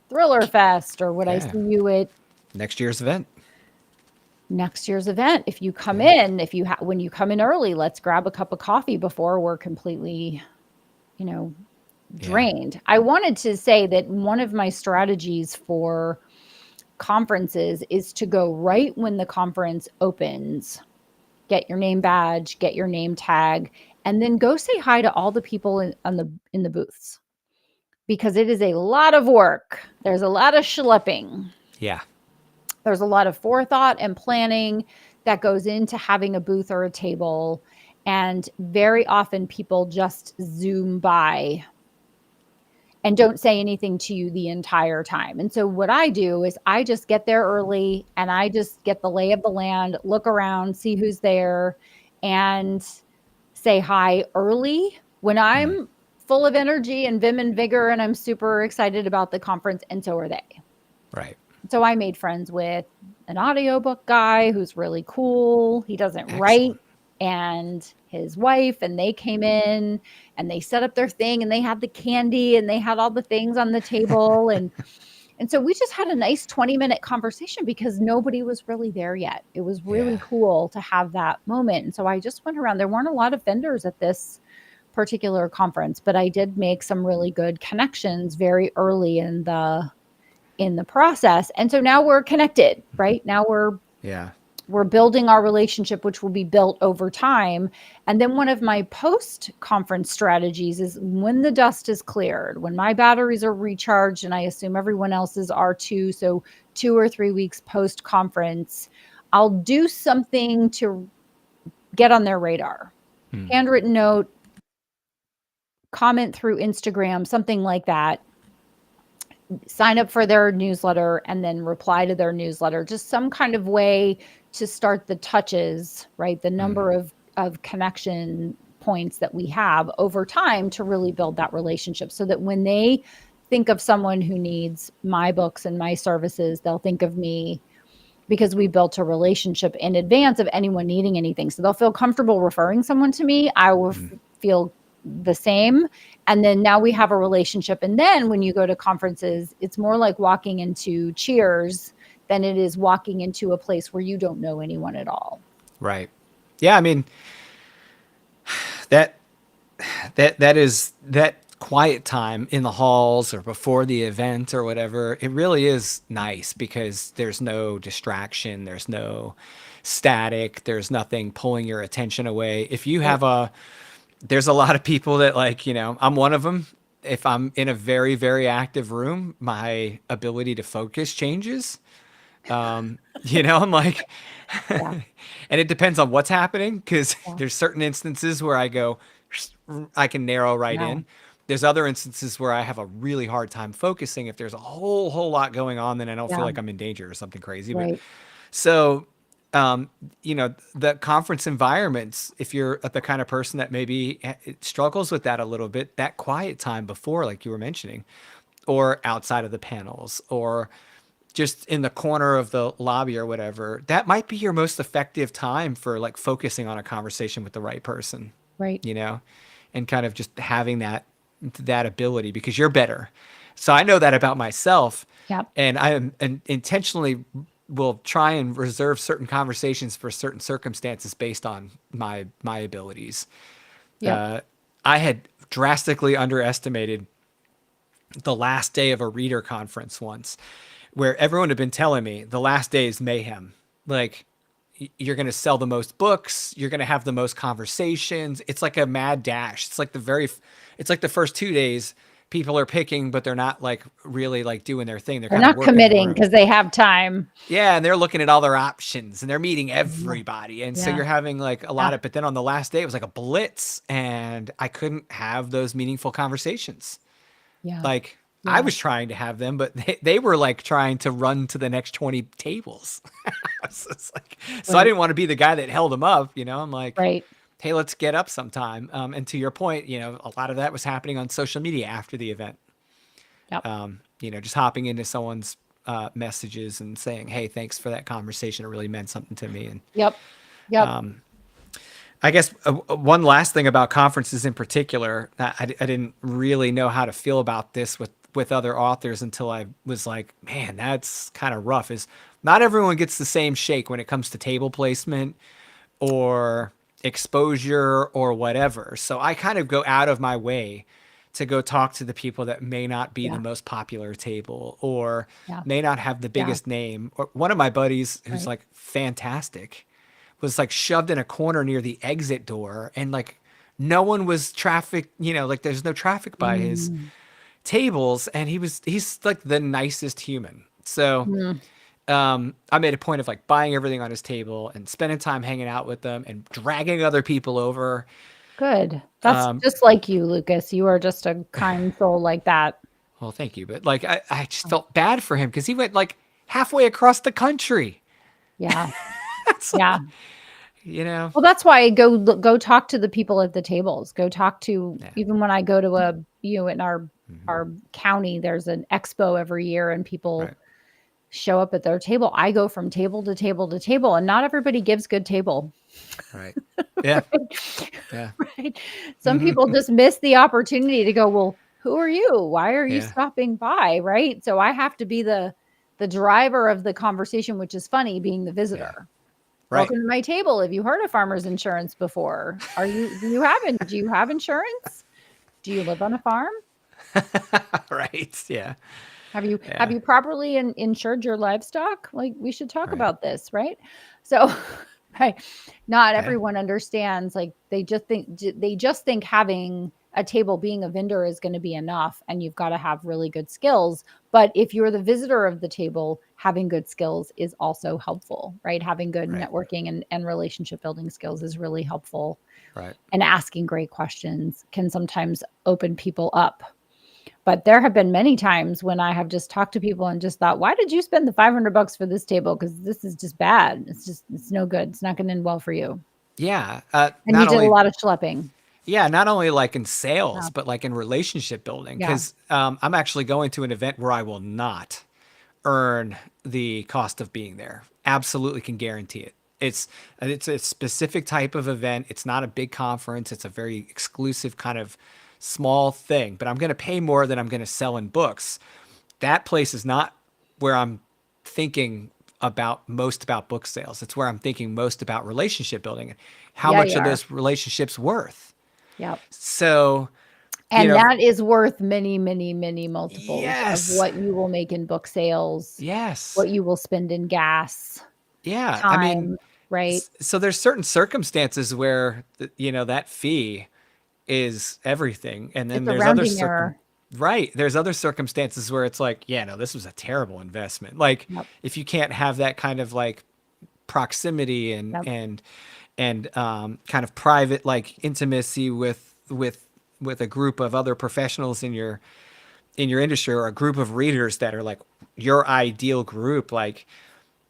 Thriller Fest, or would I see you at next year's event? If you come in, when you come in early, let's grab a cup of coffee before we're completely, drained. I wanted to say that one of my strategies for conferences is to go right when the conference opens, get your name badge, get your name tag, and then go say hi to all the people in the booths, because it is a lot of work. There's a lot of schlepping. Yeah. There's a lot of forethought and planning that goes into having a booth or a table. And very often people just zoom by and don't say anything to you the entire time. And so what I do is I just get there early, and I just get the lay of the land, look around, see who's there, and say hi early when I'm full of energy and vim and vigor, and I'm super excited about the conference, and so are they. Right. So I made friends with an audiobook guy who's really cool. He doesn't write, and his wife, and they came in and they set up their thing, and they had the candy and they had all the things on the table. And so we just had a nice 20-minute conversation because nobody was really there yet. It was really cool to have that moment. And so I just went around. There weren't a lot of vendors at this particular conference, but I did make some really good connections very early in the process. And so now we're connected, right? Now we're building our relationship, which will be built over time. And then one of my post-conference strategies is when the dust is cleared, when my batteries are recharged, and I assume everyone else's are too, so 2 or 3 weeks post-conference, I'll do something to get on their radar. Handwritten note, comment through Instagram, something like that. Sign up for their newsletter and then reply to their newsletter. Just some kind of way to start the touches, right? The number of connection points that we have over time to really build that relationship, so that when they think of someone who needs my books and my services, they'll think of me because we built a relationship in advance of anyone needing anything. So they'll feel comfortable referring someone to me. I will feel the same. And then now we have a relationship. And then when you go to conferences, it's more like walking into Cheers than it is walking into a place where you don't know anyone at all. Right. Yeah. I mean, that is that quiet time in the halls or before the event or whatever. It really is nice because there's no distraction. There's no static. There's nothing pulling your attention away. If you have there's a lot of people that, like, I'm one of them. If I'm in a very, very active room, my ability to focus changes. I'm like, Yeah. and it depends on what's happening because Yeah. there's certain instances where I can narrow right Yeah. in. There's other instances where I have a really hard time focusing. If there's a whole lot going on, then I don't feel Yeah. like I'm in danger or something crazy. But Right. so, the conference environments, if you're the kind of person that maybe struggles with that a little bit, that quiet time before, like you were mentioning, or outside of the panels, or just in the corner of the lobby or whatever, that might be your most effective time for like focusing on a conversation with the right person, Right. you know, and kind of just having that ability because you're better. So I know that about myself, Yep. and I am and intentionally will try and reserve certain conversations for certain circumstances based on my abilities. Yep. Uh, I had drastically underestimated the last day of a reader conference once where everyone had been telling me the last day is mayhem. Like you're going to sell the most books, you're going to have the most conversations. It's like a mad dash. It's like the first 2 days people are picking, but they're not like really like doing their thing. They're They're kind of not working the committing room. because they have time. Yeah, and they're looking at all their options and they're meeting Yeah. everybody. And so Yeah. you're having like a Yeah. lot of, but then on the last day, it was like a blitz and I couldn't have those meaningful conversations. Yeah. Like I Yeah. was trying to have them, but they were like trying to run to the next 20 tables. So I Right. didn't want to be the guy that held them up. I'm like, Right. hey, let's get up sometime. And to your point, a lot of that was happening on social media after the event. Yep. Just hopping into someone's messages and saying, hey, thanks for that conversation. It really meant something to me. And Yep. Yep. I guess one last thing about conferences in particular, I didn't really know how to feel about this with other authors until I was like, man, that's kind of rough. Is not everyone gets the same shake when it comes to table placement or exposure or whatever. So I kind of go out of my way to go talk to the people that may not be the Yeah. most popular table or Yeah. may not have the Yeah. biggest name. Or one of my buddies who's Right. like fantastic was like shoved in a corner near the exit door and like no one was traffic, like there's no traffic by his Mm. tables and he's like the nicest human. So Mm. I made a point of like buying everything on his table and spending time hanging out with them and dragging other people over. Good. That's just like you, Lucas. You are just a kind soul like that. Well, thank you. But like, I just felt bad for him because he went like halfway across the country. Yeah. It's Yeah. like, you know, Well, that's why go talk to the people at the tables. Go talk to yeah, even when I go to in hmm, our county, there's an expo every year and people right, show up at their table. I go from table to table to table, and not everybody gives good table. right. Yeah, yeah, Right? Some hmm, people just miss the opportunity to go, "Well, who are you? Why are you yeah, stopping by?" Right? So I have to be the driver of the conversation, which is funny being the yeah, visitor. right, Welcome to my table. Have you heard of farmers insurance before? Do you have insurance? Do you live on a farm? right. Yeah, Have yeah, you properly insured your livestock? Like we should talk right, about this, right? So, right, not yeah, everyone understands. Like they just think having a table being a vendor is going to be enough, and you've got to have really good skills. But if you're the visitor of the table, having good skills is also helpful, right? Having good right, networking and relationship building skills is really helpful, right. and asking great questions can sometimes open people up. But there have been many times when I have just talked to people and just thought, why did you spend the $500 for this table? Because this is just bad. It's no good. It's not going to end well for you. Yeah. And you did a lot of schlepping. Not only like in sales, Yeah. but like in relationship building. Yeah. Because I'm actually going to an event where I will not earn the cost of being there. Absolutely can guarantee it. It's a specific type of event. It's not a big conference. It's a very exclusive kind of small thing, but I'm going to pay more than I'm going to sell in books. That place is not where I'm thinking about book sales. It's where I'm thinking most about relationship building and how Yeah, much you are are. those relationships worth. Yep. So, you And know, that is worth many, many, many multiples of yes, what you will make in book sales, yes, what you will spend in gas, yeah. I mean, time, right? so there's certain circumstances where that fee is everything, and then It's a there's other rounding error. Right. There's other circumstances where it's like, yeah, no, this was a terrible investment. Like Yep. if you can't have that kind of like proximity Yep. and kind of private like intimacy with a group of other professionals in your industry or a group of readers that are like your ideal group, like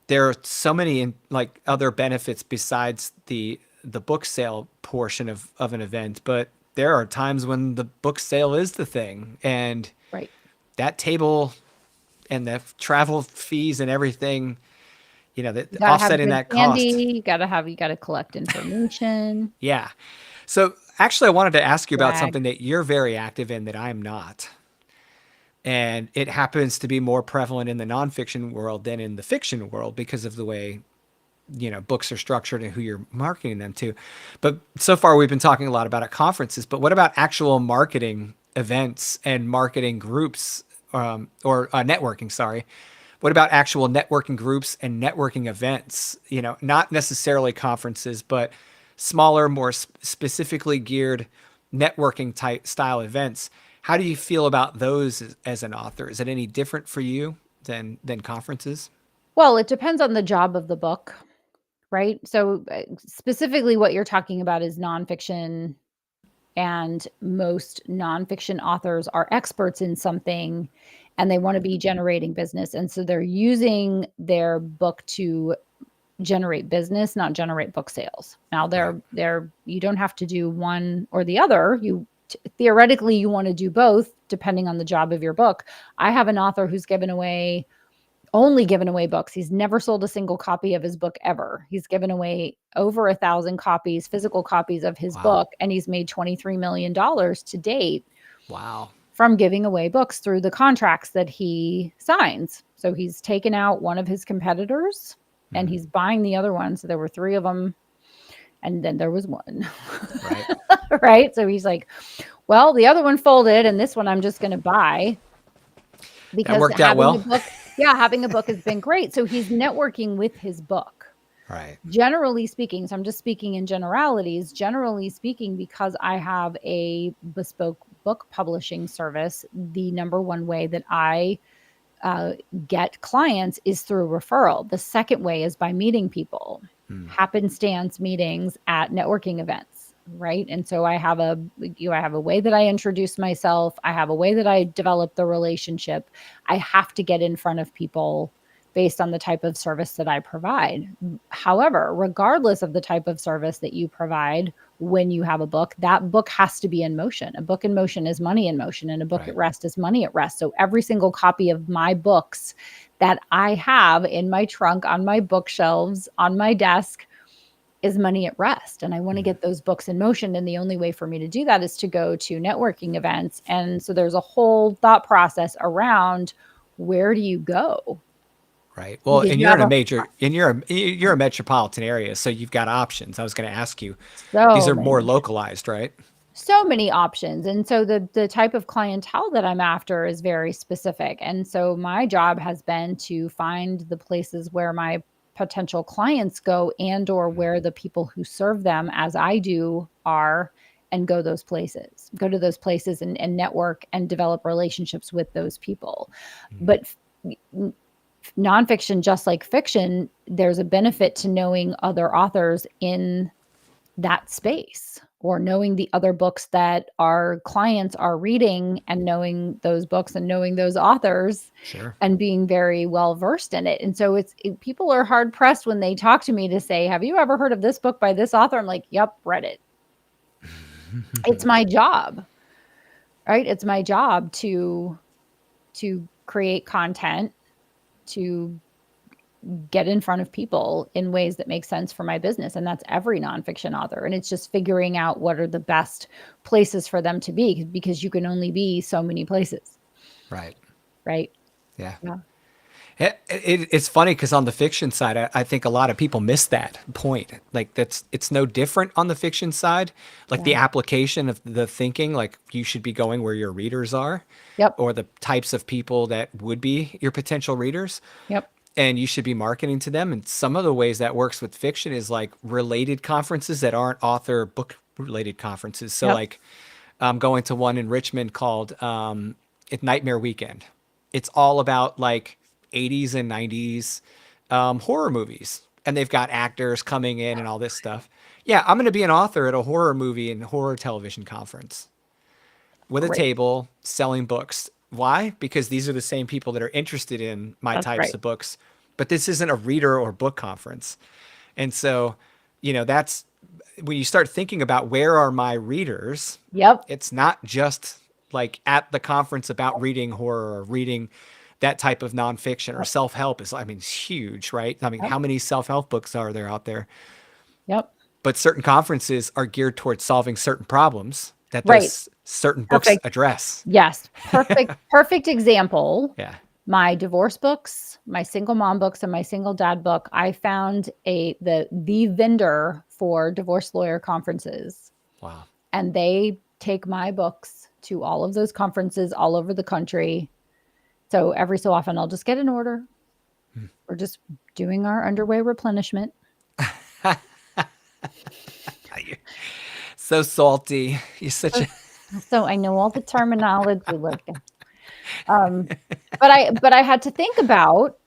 there are so many like other benefits besides the book sale portion of an event, but there are times when the book sale is the thing, and Right. that table and the travel fees and everything, you know, that You gotta have offsetting good that cost. candy, you gotta collect information, Yeah. So actually, I wanted to ask you about swag. something that you're very active in that I'm not. And it happens to be more prevalent in the nonfiction world than in the fiction world because of the way, you know, books are structured and who you're marketing them to. But so far, we've been talking a lot about at conferences. But what about actual marketing events and marketing groups or networking? Sorry. What about actual networking groups and networking events? You know, not necessarily conferences, but smaller, more specifically geared networking type style events. How do you feel about those as an author? Is it any different for you than conferences? Well, it depends on the job of the book, right? So, specifically what you're talking about is nonfiction, and most nonfiction authors are experts in something, and they wanna be generating business, and so they're using their book to generate business, not generate book sales. Now Right. they're you don't have to do one or the other. Theoretically you want to do both depending on the job of your book. I have an author who's only given away books. He's never sold a single copy of his book ever. He's given away over 1,000 copies, physical copies of his Wow. book, and he's made $23 million to date Wow. from giving away books through the contracts that he signs. So he's taken out one of his competitors and Mhm. he's buying the other one. So there were three of them, and then there was one. Right. Right. So he's like, well, the other one folded, and this one I'm just going to buy That because worked out well. having a book has been great. So he's networking with his book. Right. Generally speaking, so I'm just speaking in generalities, generally speaking, because I have a bespoke book publishing service, the number one way that I uh, get clients is through referral. The second way is by meeting people, Hmm. happenstance meetings at networking events, right? And so I have a way that I introduce myself. I have a way that I develop the relationship. I have to get in front of people based on the type of service that I provide. However, regardless of the type of service that you provide, when you have a book, that book has to be in motion. A book in motion is money in motion, and a book at Right. rest is money at rest. So every single copy of my books that I have in my trunk, on my bookshelves, on my desk is money at rest. And I want to Hmm. get those books in motion. And the only way for me to do that is to go to networking events. And so there's a whole thought process around where do you go? Right. Well, Because and you you're have in a major, and you're a metropolitan area, so you've got options. I was going to ask you, these so are more many localized, right? so many options. And so the type of clientele that I'm after is very specific. And so my job has been to find the places where my potential clients go, and or where the people who serve them as I do are, and go to those places and network and develop relationships with those people. Mhm. But nonfiction, just like fiction, there's a benefit to knowing other authors in that space, or knowing the other books that our clients are reading, and knowing those books and knowing those authors Sure. and being very well versed in it. And so people are hard pressed when they talk to me to say, have you ever heard of this book by this author? I'm like, yep, read it. It's my job, right? It's my job to create content, to get in front of people in ways that make sense for my business. And that's every nonfiction author. And it's just figuring out what are the best places for them to be, because you can only be so many places, Right. right? Yeah. Yeah. It's funny because on the fiction side, I think a lot of people miss that point. Like it's no different on the fiction side. Like Yeah. the application of the thinking, like you should be going where your readers are, Yep. or the types of people that would be your potential readers, Yep. and you should be marketing to them. And some of the ways that works with fiction is like related conferences that aren't author book related conferences. So Yep. like I'm going to one in Richmond called It's Nightmare Weekend. It's all about like 80s and 90s horror movies. And they've got actors coming in and all this stuff. Yeah, I'm going to be an author at a horror movie and horror television conference with a Great. table selling books. Why? Because these are the same people that are interested in my That's types right. of books. But this isn't a reader or book conference. And so, that's when you start thinking about where are my readers, Yep. it's not just like at the conference about reading horror or reading that type of nonfiction or Yep. self-help is, I mean, it's huge, right? I mean, Yep. how many self-help books are there out there? Yep. But certain conferences are geared towards solving certain problems that Right. those certain books Perfect. address. Yes. Perfect example. Yeah. My divorce books, my single mom books, and my single dad book, I found the vendor for divorce lawyer conferences. Wow. And they take my books to all of those conferences all over the country. So every so often I'll just get an order. We're just doing our underway replenishment. So salty. You're such a So I know all the terminology. Look, but I had to think about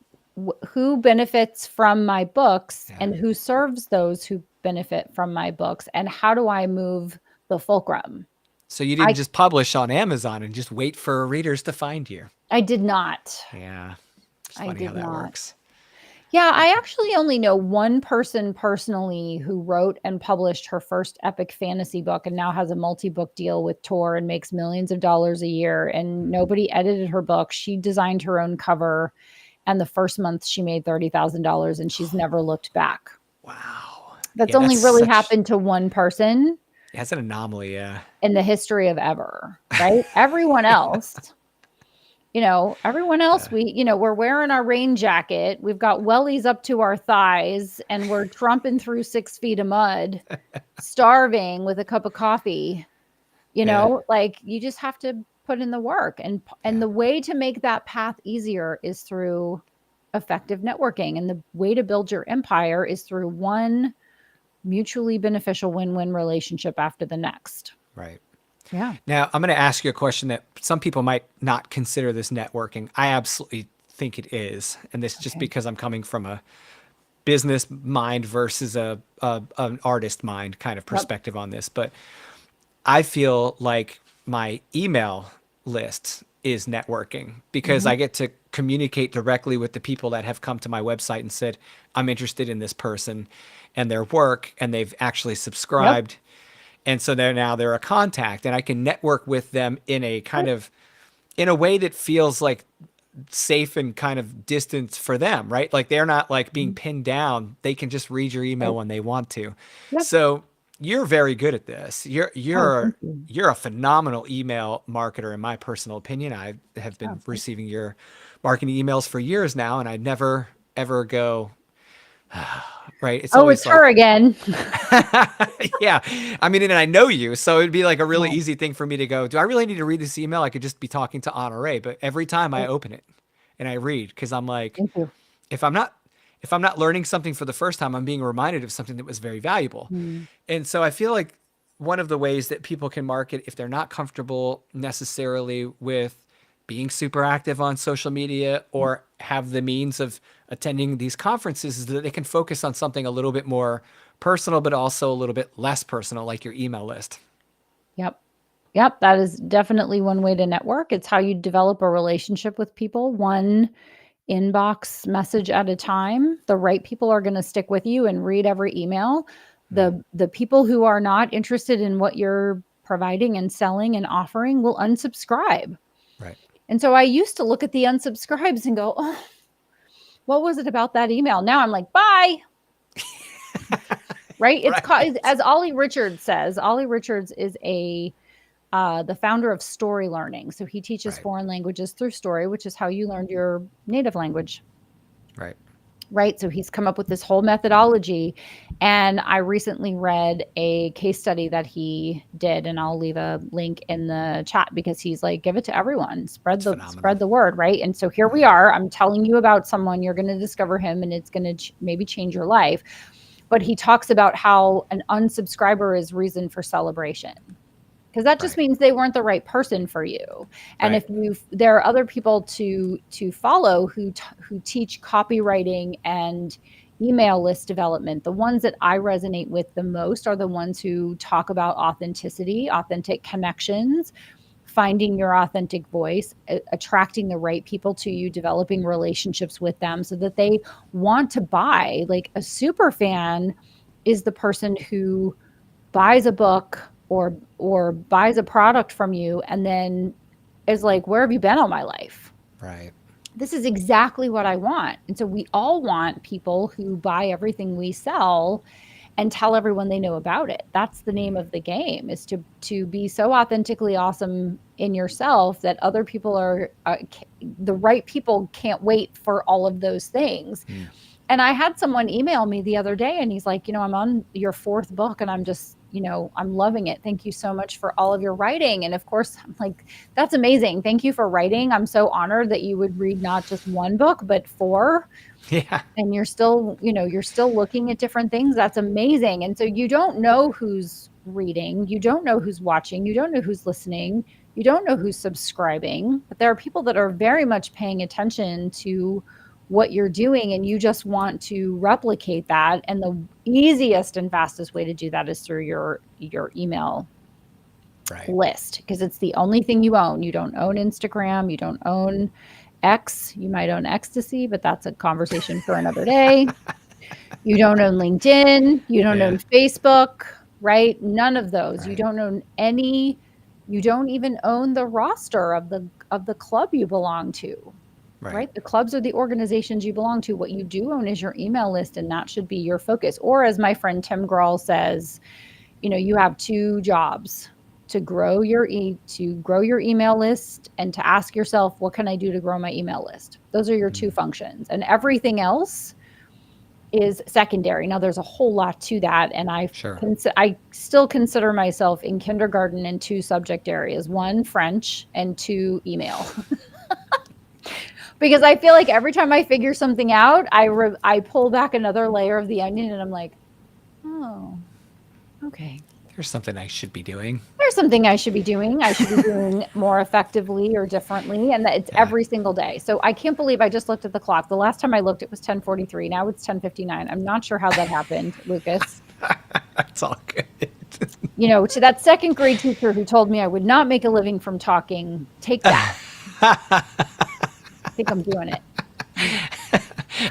who benefits from my books yeah. and who serves those who benefit from my books, and how do I move the fulcrum? So you didn't just publish on Amazon and just wait for readers to find you. I did not. Yeah. It's I funny how did that not. works. Yeah, I actually only know one person personally who wrote and published her first epic fantasy book and now has a multi-book deal with Tor and makes millions of dollars a year. And nobody edited her book. She designed her own cover. And the first month she made $30,000 and she's never looked back. Wow. That's Yeah, only really happened to one person That's an anomaly, yeah. in the history of ever, right? Everyone else, we're wearing our rain jacket. We've got wellies up to our thighs and we're trumping through 6 feet of mud, starving with a cup of coffee. Like you just have to put in the work, and the way to make that path easier is through effective networking. And the way to build your empire is through one mutually beneficial win-win relationship after the next. Right. Yeah. Now, I'm going to ask you a question that some people might not consider this networking. I absolutely think it is. And this just because I'm coming from a business mind versus an artist mind kind of perspective on this. But I feel like my email list is networking because I get to communicate directly with the people that have come to my website and said, I'm interested in this person and their work, and they've actually subscribed. Yep. And so they're a contact, and I can network with them in a kind of, in a way that feels like safe and kind of distance for them, right? Like they're not like being pinned down. They can just read your email when they want to. Yep. So you're very good at this. You're Thank you. you're a phenomenal email marketer, in my personal opinion. I have been receiving your marketing emails for years now, and I never ever go, right? It's always it's her again. yeah. I mean, and I know you, so it'd be like a really easy thing for me to go, do I really need to read this email? I could just be talking to Honoree, but every time I open it and I read, because I'm like, Thank you. if I'm not learning something for the first time, I'm being reminded of something that was very valuable. And so I feel like one of the ways that people can market, if they're not comfortable necessarily with being super active on social media or have the means of attending these conferences, is that they can focus on something a little bit more personal, but also a little bit less personal, like your email list. Yep. Yep. That is definitely one way to network. It's how you develop a relationship with people, one inbox message at a time. The right people are going to stick with you and read every email. The people who are not interested in what you're providing and selling and offering will unsubscribe. Right. And so I used to look at the unsubscribes and go, oh, what was it about that email? Now I'm like, bye. Right? It's called, as Ollie Richards says, Ollie Richards is the founder of story learning. So he teaches foreign languages through story, which is how you learned your native language. Right. Right. So he's come up with this whole methodology. And I recently read a case study that he did, and I'll leave a link in the chat because he's like, give it to everyone, spread the word. Right. And so here we are. I'm telling you about someone, you're going to discover him, and it's going to maybe change your life. But he talks about how an unsubscriber is reason for celebration. because that just Right. means they weren't the right person for you. And Right. if you there are other people to follow who teach copywriting and email list development. The ones that I resonate with the most are the ones who talk about authenticity, authentic connections, finding your authentic voice, attracting the right people to you, developing relationships with them so that they want to buy. Like a super fan is the person who buys a book or buys a product from you and then is like, where have you been all my life? Right. This is exactly what I want. And so we all want people who buy everything we sell and tell everyone they know about it. That's the name of the game, is to be so authentically awesome in yourself that other people are the right people can't wait for all of those things. Mm. And I had someone email me the other day and he's like, I'm on your fourth book and I'm just, I'm loving it. Thank you so much for all of your writing. And of course, I'm like, that's amazing. Thank you for writing. I'm so honored that you would read not just one book, but four. Yeah. And you're still looking at different things. That's amazing. And so you don't know who's reading, you don't know who's watching, you don't know who's listening, you don't know who's subscribing, but there are people that are very much paying attention to what you're doing and you just want to replicate that. And the easiest and fastest way to do that is through your email Right. list, because it's the only thing you own. You don't own Instagram, you don't own X. You might own ecstasy, but that's a conversation for another day. You don't own LinkedIn, you don't Yeah. own Facebook, right? None of those. You Right. don't own any, you don't even own the roster of the club you belong to. Right. Right? The clubs are the organizations you belong to. What you do own is your email list, and that should be your focus. Or as my friend Tim Grawl says, you have two jobs: to grow your email list and to ask yourself, what can I do to grow my email list? Those are your two Mm. functions, and everything else is secondary. Now there's a whole lot to that, and Sure. I still consider myself in kindergarten in two subject areas: one, French, and two, email. Because I feel like every time I figure something out, I pull back another layer of the onion and I'm like, oh, okay. There's something I should be doing. There's something I should be doing. I should be doing more effectively or differently. And it's Yeah. every single day. So I can't believe I just looked at the clock. The last time I looked, it was 10:43. Now it's 10:59. I'm not sure how that happened, Lucas. That's all good. To that second grade teacher who told me I would not make a living from talking, take that. I think I'm doing it.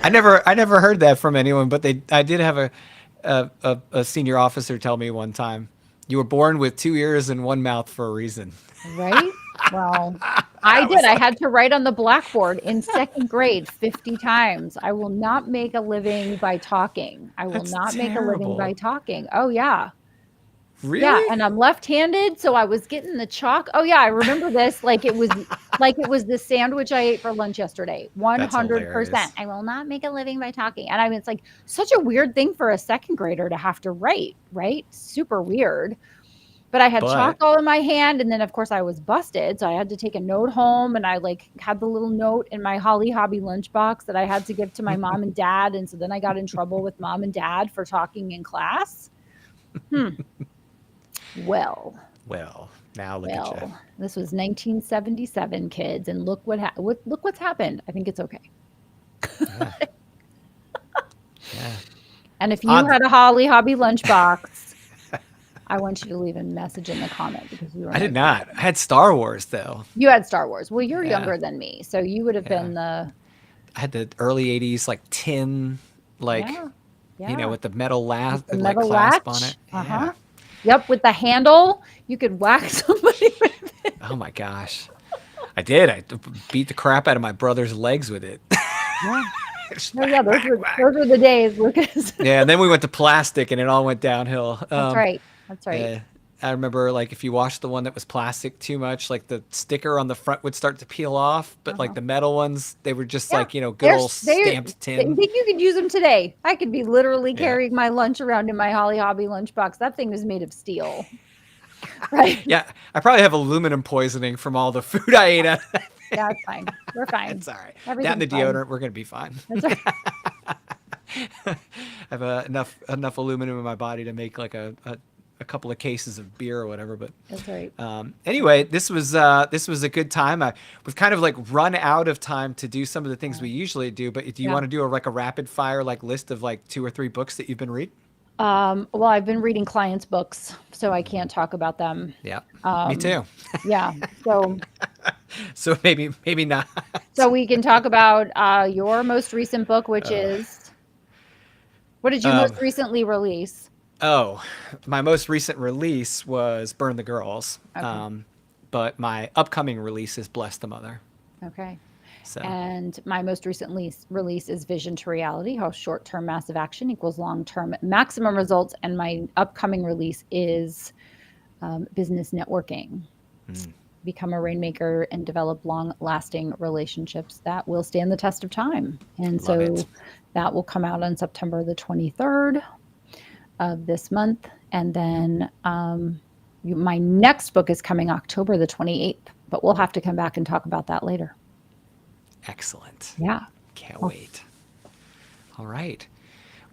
I never heard that from anyone, but I did have a senior officer tell me one time, you were born with two ears and one mouth for a reason. Right? Well, I I did. was I like, had to write on the blackboard in second grade 50 times. I will not make a living by talking. I will that's not make a living by terrible. talking. Oh, yeah. Yeah. Really? And I'm left-handed. So I was getting the chalk. Oh, yeah. I remember this like it was the sandwich I ate for lunch yesterday. That's 100%. hilarious. I will not make a living by talking. And I mean, it's like such a weird thing for a second grader to have to write, right? Super weird. But I had chalk But all in my hand, and then, of course, I was busted, so I had to take a note home, and I, like, had the little note in my Holly Hobby lunchbox that I had to give to my mom and dad, and so then I got in trouble with mom and dad for talking in class. Hmm. Well, well, now look at you. well, this was 1977, kids, and look what's happened. I think it's okay. Yeah. Yeah. And if you Odd. had a Holly Hobby lunchbox, I want you to leave a message in the comment because you are I my did not. I had Star Wars though. You had Star Wars. Well, you're Yeah. younger than me, so you would have Yeah. been the I had the early '80s like tin, like yeah, yeah, with the metal with the like metal clasp on it. latch. Yeah. Uh-huh. Yep, with the handle, you could whack somebody with it. Oh my gosh. I did. I beat the crap out of my brother's legs with it. Yeah. Just No, yeah, whack, those whack, were whack. those were the days, Lucas. Yeah, and then we went to plastic, and it all went downhill. That's right. That's right. Uh, I remember like if you washed the one that was plastic too much, like the sticker on the front would start to peel off, but like Uh-huh. the metal ones, they were just Yeah. like good They're old they stamped think tin. you could use them today. I could be literally Yeah, carrying my lunch around in my Holly Hobby lunchbox. That thing was made of steel, right? yeah. I probably have aluminum poisoning from all the food I ate. Yeah, it's fine. We're fine. It's all right. That and Everything's the fine. deodorant, we're gonna be fine. That's right. I have enough aluminum in my body to make like a a couple of cases of beer or whatever. But That's right. anyway, this was a good time. We've kind of like run out of time to do some of the things we usually do. But do you Yeah. want to do like a rapid fire like list of like 2 or 3 books that you've been reading? Well, I've been reading clients' books, so I can't talk about them. Yeah, me Um, too. yeah. So So maybe not. so we can talk about your most recent book, which is, what did you most Um, recently release? oh, my most recent release was Burn the Girls. Okay. But my upcoming release is Bless the Mother. Okay. So And my most recent release is Vision to Reality: How Short-Term Massive Action Equals Long-Term Maximum Results. And my upcoming release is Business Networking: Become a Rainmaker and Develop Long-Lasting Relationships that will stand the test of time. And love it. so that will come out on September the 23rd of this month. And then my next book is coming October the 28th, but we'll have to come back and talk about that later. Excellent. Yeah. Can't Well, wait. All right.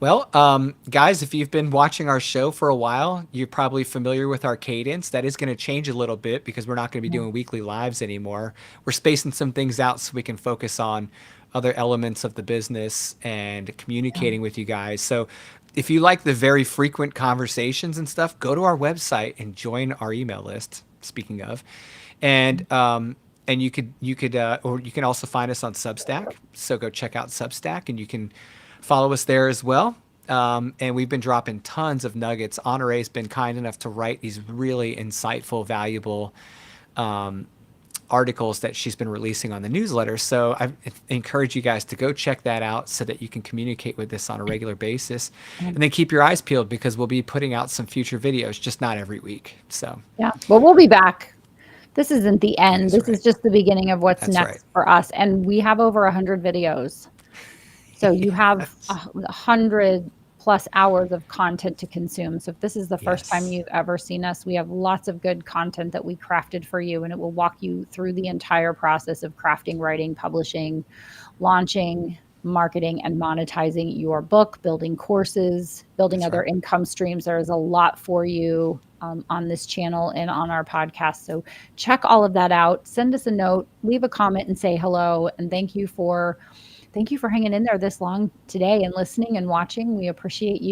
Well, guys, if you've been watching our show for a while, you're probably familiar with our cadence. That is going to change a little bit because we're not going to be yeah. doing weekly lives anymore. We're spacing some things out so we can focus on other elements of the business and Yeah. communicating with you guys. So if you like the very frequent conversations and stuff, go to our website and join our email list. Speaking of, and or you can also find us on Substack. So go check out Substack, and you can follow us there as well. And we've been dropping tons of nuggets. Honoree's been kind enough to write these really insightful, valuable articles that she's been releasing on the newsletter. So I encourage you guys to go check that out so that you can communicate with us on a regular basis. And Um, then keep your eyes peeled because we'll be putting out some future videos, just not every week. So yeah. Well, we'll be back. This isn't the end. that's This is right. just the beginning of what's That's right. next for us. And we have over 100 videos. So you have Yes. 100+ hours of content to consume. So if this is the first time Yes. you've ever seen us, we have lots of good content that we crafted for you, and it will walk you through the entire process of crafting, writing, publishing, launching, marketing, and monetizing your book, building courses, building That's other right. income streams. There is a lot for you on this channel and on our podcast. So check all of that out. Send us a note, leave a comment, and say hello. And thank you for hanging in there this long today and listening and watching. We appreciate you.